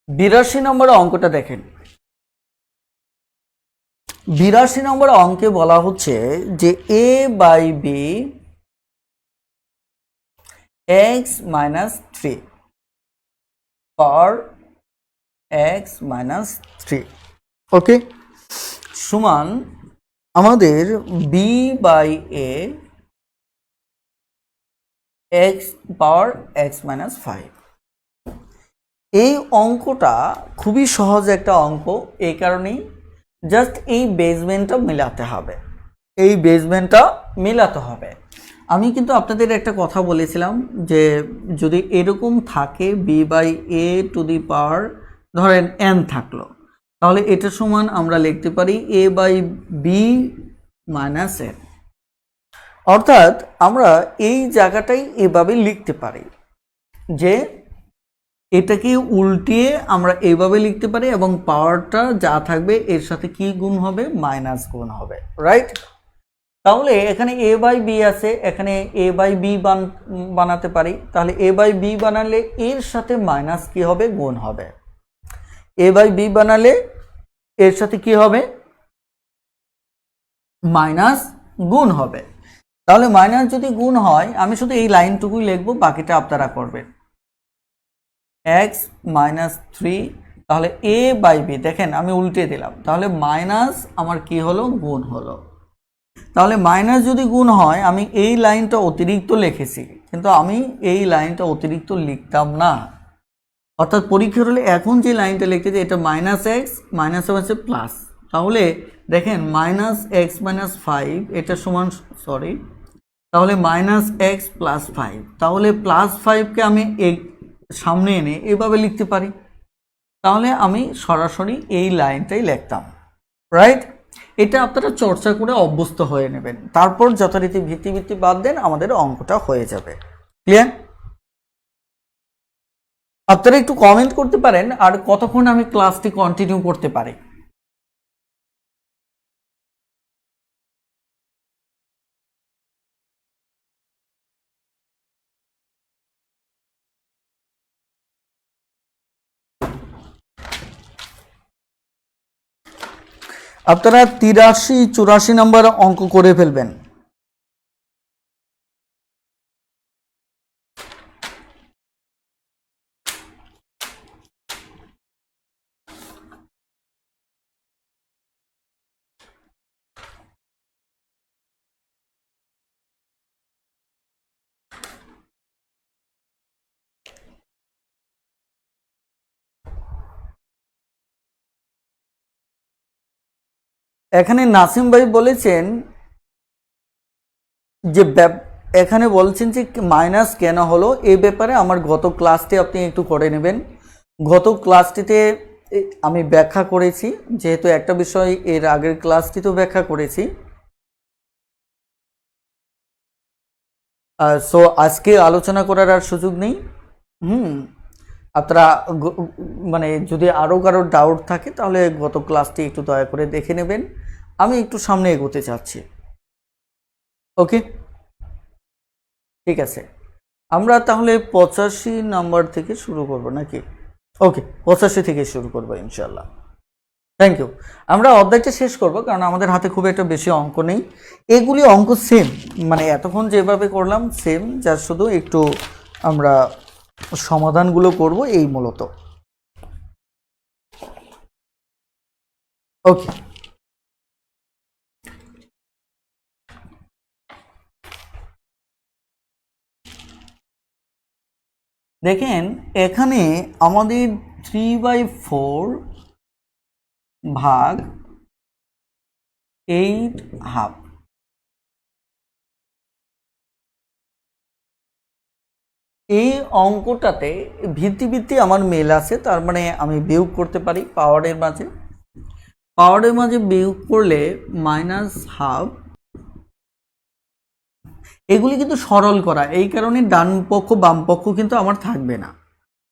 বিরাশি নম্বর অঙ্কটা দেখেন। 82 নম্বর অঙ্কে বলা হচ্ছে যে a by b x minus 3 power x minus 3, okay, সমান আমাদের b by a x power x minus 5। এই অঙ্কটা খুবই সহজ একটা অঙ্ক, এই কারণেই জাস্ট এই বেসমেন্টটা মেলাতে হবে, এই বেসমেন্টটা মেলাতে হবে। আমি কিন্তু আপনাদের একটা কথা বলেছিলাম যে যদি এরকম থাকে B by A to the power ধরেন এন থাকলো, তাহলে এটা সমান আমরা লিখতে পারি A by B minus n. অর্থাৎ আমরা এই জায়গাটাই এভাবে লিখতে পারি যে এটাকে উল্টিয়ে আমরা এইভাবে লিখতে পারি এবং পাওয়ারটা যা থাকবে এর সাথে কি গুণ হবে, মাইনাস গুণ হবে, রাইট? তাহলে এখানে এ বাই বি আছে, এখানে এ বাই বি বানাতে পারি, তাহলে এ বাই বি বানালে এর সাথে মাইনাস কি হবে, গুণ হবে। এ বাই বি বানালে এর সাথে কি হবে, মাইনাস গুণ হবে। তাহলে মাইনাস যদি গুণ হয় আমি শুধু এই লাইনটুকুই লিখবো, বাকিটা আপনারা করবেন। এক্স মাইনাস 3, তাহলে এ বাই বি দেখেন আমি উল্টে দিলাম, তাহলে মাইনাস আমার কি হলো, গুণ হলো। তাহলে মাইনাস যদি গুণ হয় আমি এই লাইনটা অতিরিক্ত লিখেছি, কিন্তু আমি এই লাইনটা অতিরিক্ত লিখতাম না। অর্থাৎ পরীক্ষার হলে এখন যে লাইনটা লিখতে এটা মাইনাস এক্স মাইনাস হচ্ছে প্লাস, তাহলে দেখেন মাইনাস এক্স মাইনাস 5 এটা সমান, সরি, তাহলে মাইনাস এক্স প্লাস 5, তাহলে প্লাস 5কে আমি সামনে এনে এভাবে লিখতে পারি, তাহলে আমি সরাসরি এই লাইনটাই লিখতাম, রাইট? এটা আপনারা চর্চা করে অভ্যস্ত হয়ে নেবেন, তারপর যথারীতি ভিত্তি বাদ দেন, আমাদের অঙ্কটা হয়ে যাবে। ক্লিয়ার? আপনারা একটু কমেন্ট করতে পারেন আর কতক্ষণ আমি ক্লাসটি কন্টিনিউ করতে পারি। আপনারা 83-84 নম্বর অঙ্ক করে ফেলবেন। এখানে নাসিম ভাই বলেছেন যে এখানে বলছেন যে মাইনাস কেন হলো, এই ব্যাপারে আমার গত ক্লাসটি আপনি একটু করে নেবেন। গত ক্লাসটিতে আমি ব্যাখ্যা করেছি, যেহেতু একটা বিষয় এর আগের ক্লাসটিতেও ব্যাখ্যা করেছি, সো আজকে আলোচনা করার আর সুযোগ নেই। আপনারা মানে যদি আরও কারোর ডাউট থাকে তাহলে গত ক্লাসটি একটু দয়া করে দেখে নেবেন, আমি একটু সামনে এগোতে চাচ্ছি। ওকে, ঠিক আছে, আমরা তাহলে 85 নাম্বার থেকে শুরু করব নাকি? ওকে, 85 থেকে শুরু করবো ইনশাল্লাহ। Thank you. আমরা অধ্যায়টা শেষ করব কারণ আমাদের হাতে খুব একটা বেশি অঙ্ক নেই, এগুলি অঙ্ক সেম, মানে এতক্ষণ যেভাবে করলাম সেম, যার শুধু একটু আমরা সমাধানগুলো করব এই মূলত। ওকে, দেখেন এখানে আমাদের 3/4 ভাগ 8/2, এই অঙ্কটাতে ভিত্তি আমার মেল আছে, তার মানে আমি বিয়োগ করতে পারি পাওয়ারের মাঝে বিয়োগ করলে -1/2। এগুলি কিন্তু সরল করা, এই কারণে ডান পক্ষ বাম পক্ষ কিন্তু আমার থাকবে না।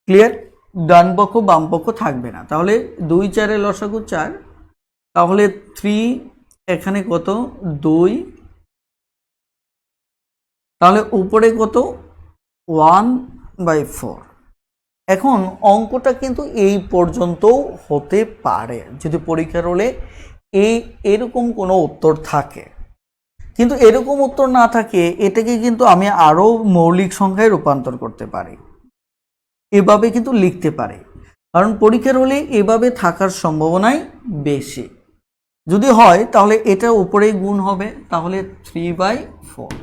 ক্লিয়ার? ডান পক্ষ বাম পক্ষ থাকবে না, তাহলে 2 4 এর লসাগু 4, তাহলে 3 এখানে কত 2, তাহলে উপরে কত 1/4। এখন অঙ্কটা কিন্তু এই পর্যন্ত হতে পারে, যদি পরীক্ষার হলে এরকম কোনো উত্তর থাকে, কিন্তু এরকম উত্তর না থাকে এটাকে কিন্তু আমি আরও মৌলিক সংখ্যায় রূপান্তর করতে পারি, এভাবে কিন্তু লিখতে পারি, কারণ পরীক্ষার হলে এভাবে থাকার সম্ভাবনাই বেশি। যদি হয় তাহলে এটা উপরেই গুণ হবে, তাহলে 3/4,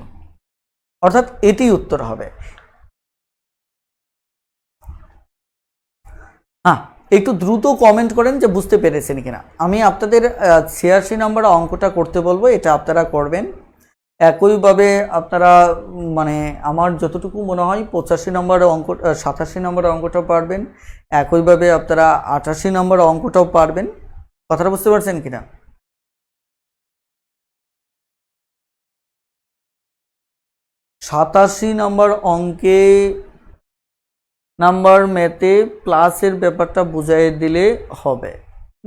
অর্থাৎ এটি উত্তর হবে। হ্যাঁ, একটু দ্রুত কমেন্ট করেন যে বুঝতে পেরেছেন কিনা। আমি আপনাদের 86 নম্বর অঙ্কটা করতে বলবো, এটা আপনারা করবেন। একইভাবে আপনারা মানে আমার যতটুকু মনে হয় 85 নম্বর অঙ্ক, 87 নম্বর অঙ্কটাও পারবেন, একইভাবে আপনারা 88 নম্বর অঙ্কটাও পারবেন। কথাটা বুঝতে পারছেন কিনা? সাতাশি নম্বর অঙ্কে নাম্বার ম্যাথে প্লাসের ব্যাপারটা বুঝাই দিলে হবে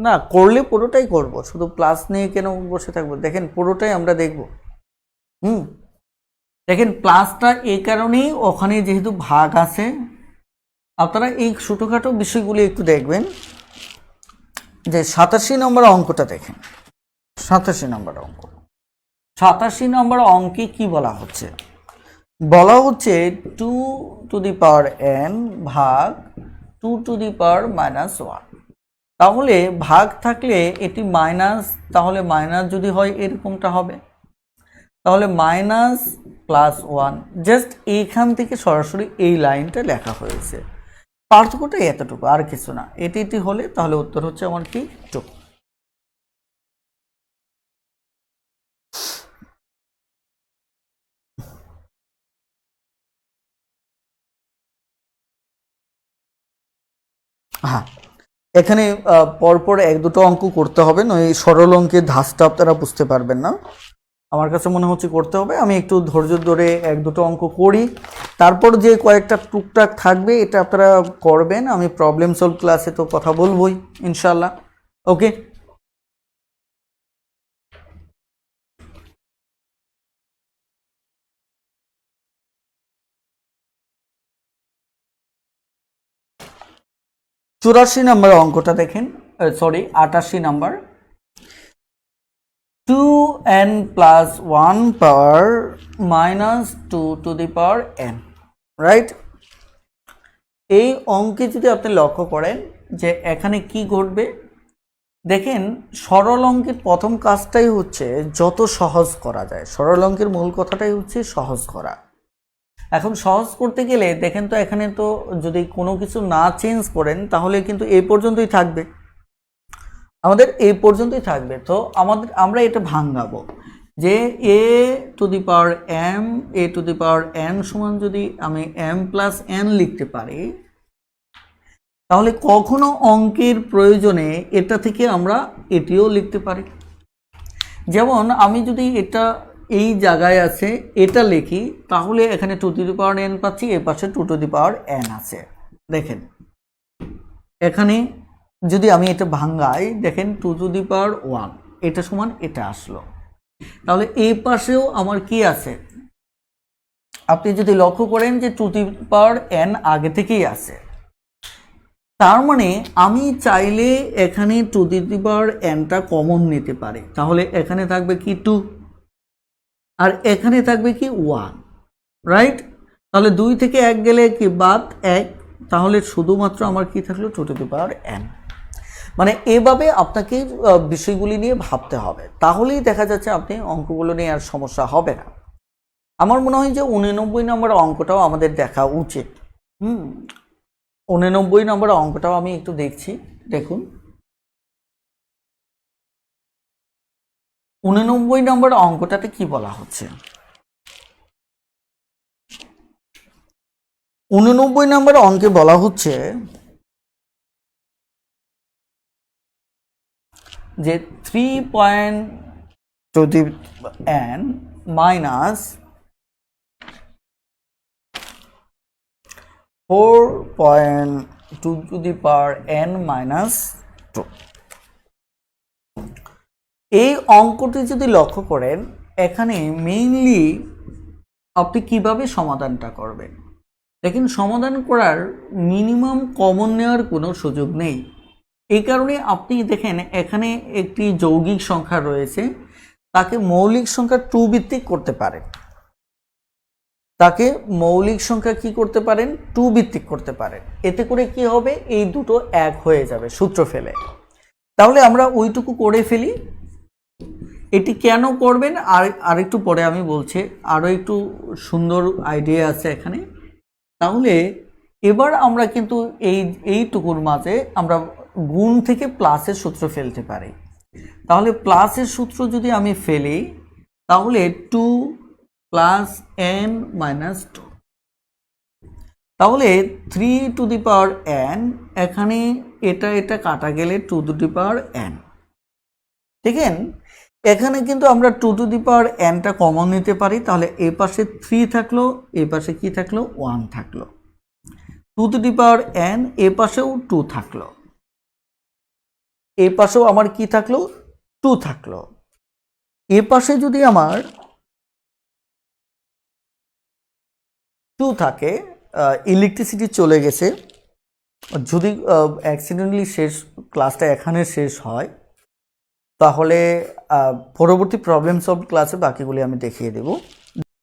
না, করলে পুরোটাই করব, শুধু প্লাস নিয়ে কেন বসে থাকবো। দেখেন পুরোটাই আমরা দেখব। দেখেন প্লাসটা এই কারণেই, ওখানে যেহেতু ভাগ আছে, আপনারা এই ছোটোখাটো বিষয়গুলি একটু দেখবেন। যে 87 নম্বর অঙ্কটা দেখেন, 87 নম্বর অঙ্ক, 87 নম্বর অঙ্কে কি বলা হচ্ছে? বলা হচ্ছে 2n ভাগ 2⁻⁻1। তাহলে ভাগ থাকলে এটি মাইনাস, তাহলে মাইনাস যদি হয় এরকমটা হবে, তাহলে -+1। জাস্ট এইখান থেকে সরাসরি এই লাইনটা লেখা হয়েছে, পার্থক্যটা এতটুকু, আর কিছু না। এটি হলে তাহলে উত্তর হচ্ছে আমার কি 2। হ্যাঁ, এখানে পরপর এক দুটো অঙ্ক করতে হবে, নয় সরল অঙ্কের ধাঁচটা আপনারা বুঝতে পারবেন না। আমার কাছে মনে হচ্ছে করতে হবে। আমি একটু ধৈর্য ধরে এক দুটো অঙ্ক করি, তারপর যে কয়েকটা টুকটাক থাকবে এটা আপনারা করবেন। আমি প্রবলেম সলভ ক্লাসে তো কথা বলবোই ইনশাল্লাহ। ওকে, চুরাশি নম্বর অঙ্কটা দেখেন, সরি 88 নম্বর। 2n+1 পাওয়ার -2n, রাইট? এই অঙ্কে যদি আপনি লক্ষ্য করেন যে এখানে কি ঘটবে, দেখেন সরল অঙ্কের প্রথম কাজটাই হচ্ছে যত সহজ করা যায়। সরল অঙ্কের মূল কথাটাই হচ্ছে সহজ করা। এখন সহজ করতে গেলে দেখেন তো এখানে তো যদি কোনো কিছু না চেঞ্জ করেন তাহলে কিন্তু এই পর্যন্তই থাকবে, আমাদের এই পর্যন্তই থাকবে। তো আমরা এটা ভাঙাবো যে a⁻m সমান যদি আমি m+n লিখতে পারি, তাহলে কখনো অঙ্কের প্রয়োজনে এটা থেকে আমরা এটিও লিখতে পারি। যেমন আমি যদি এটা এই জায়গায় আছে এটা লিখি, তাহলে এখানে 2n পাচ্ছি, এর পাশে 2n আছে। দেখেন এখানে যদি আমি এটা ভাঙাই, দেখেন 2⁻1 এটা সমান এটা আসলো, তাহলে এই পাশেও আমার কি আছে? আপনি যদি লক্ষ্য করেন যে 2n আগে থেকেই আছে, তার মানে আমি চাইলে এখানে 2n কমন নিতে পারি, তাহলে এখানে থাকবে কি 2 আর এখানে থাকবে কি 1, রাইট? তাহলে 2 থেকে 1 গেলে কি বাদ 1, তাহলে শুধুমাত্র আমার কি থাকলো 2n। মানে এভাবে আপনাকে বিষয়গুলি নিয়ে ভাবতে হবে, তাহলেই দেখা যাচ্ছে আপনি অঙ্কগুলো নিয়ে আর সমস্যা হবে না। আমার মনে হয় যে 89 নম্বর অঙ্কটাও আমাদের দেখা উচিত। 89 নম্বর অঙ্কটাও আমি একটু দেখছি, দেখুন 89 নম্বর অঙ্কটাতে কি বলা হচ্ছে। 89 নম্বর অঙ্কে বলা হচ্ছে যে 3.2n minus 4.2n minus 2। এই অঙ্কটি যদি লক্ষ্য করেন, এখানে মেইনলি আপনি কিভাবে সমাধানটা করবেন। দেখেন সমাধান করার মিনিমাম কমন নেওয়ার কোনো সুযোগ নেই। এই কারণে আপনি দেখেন এখানে একটি যৌগিক সংখ্যা রয়েছে, তাকে মৌলিক সংখ্যা 2 ভিত্তিক করতে পারেন, তাকে মৌলিক সংখ্যা কি করতে পারেন 2 ভিত্তিক করতে পারেন। এতে করে কি হবে, এই দুটো এক হয়ে যাবে সূত্র ফেলে। তাহলে আমরা ওইটুকু করে ফেলি। এটি কেন করবেন আর একটু পরে আমি বলছি, আরও একটু সুন্দর আইডিয়া আছে এখানে। তাহলে এবার আমরা কিন্তু এইটুকুর মাঝে আমরা গুণ থেকে প্লাসের সূত্র ফেলতে পারি। তাহলে প্লাসের সূত্র যদি আমি ফেলি, তাহলে 2 প্লাস n মাইনাস 2, তাহলে 3 টু দি পাওয়ার n, এখানে এটা কাটা গেলে 2 টু দি পাওয়ার n। দেখেন এখানে কিন্তু আমরা 2 টু দি পাওয়ার nটা কমন নিতে পারি, তাহলে এই পাশে 3 থাকলো, এই পাশে কি থাকলো 1 থাকলো, 2 টু দি পাওয়ার n, এ পাশেও 2 থাকলো, এই পাশেও আমার কি থাকলো 2 থাকলো। এ পাশে যদি আমার 2 থাকে, ইলেকট্রিসিটি চলে গেছে, যদি অ্যাক্সিডেন্টালি শেষ ক্লাসটা এখানে শেষ হয়, তাহলে পরবর্তী প্রবলেম সলভ ক্লাসে বাকিগুলি আমি দেখিয়ে দেব।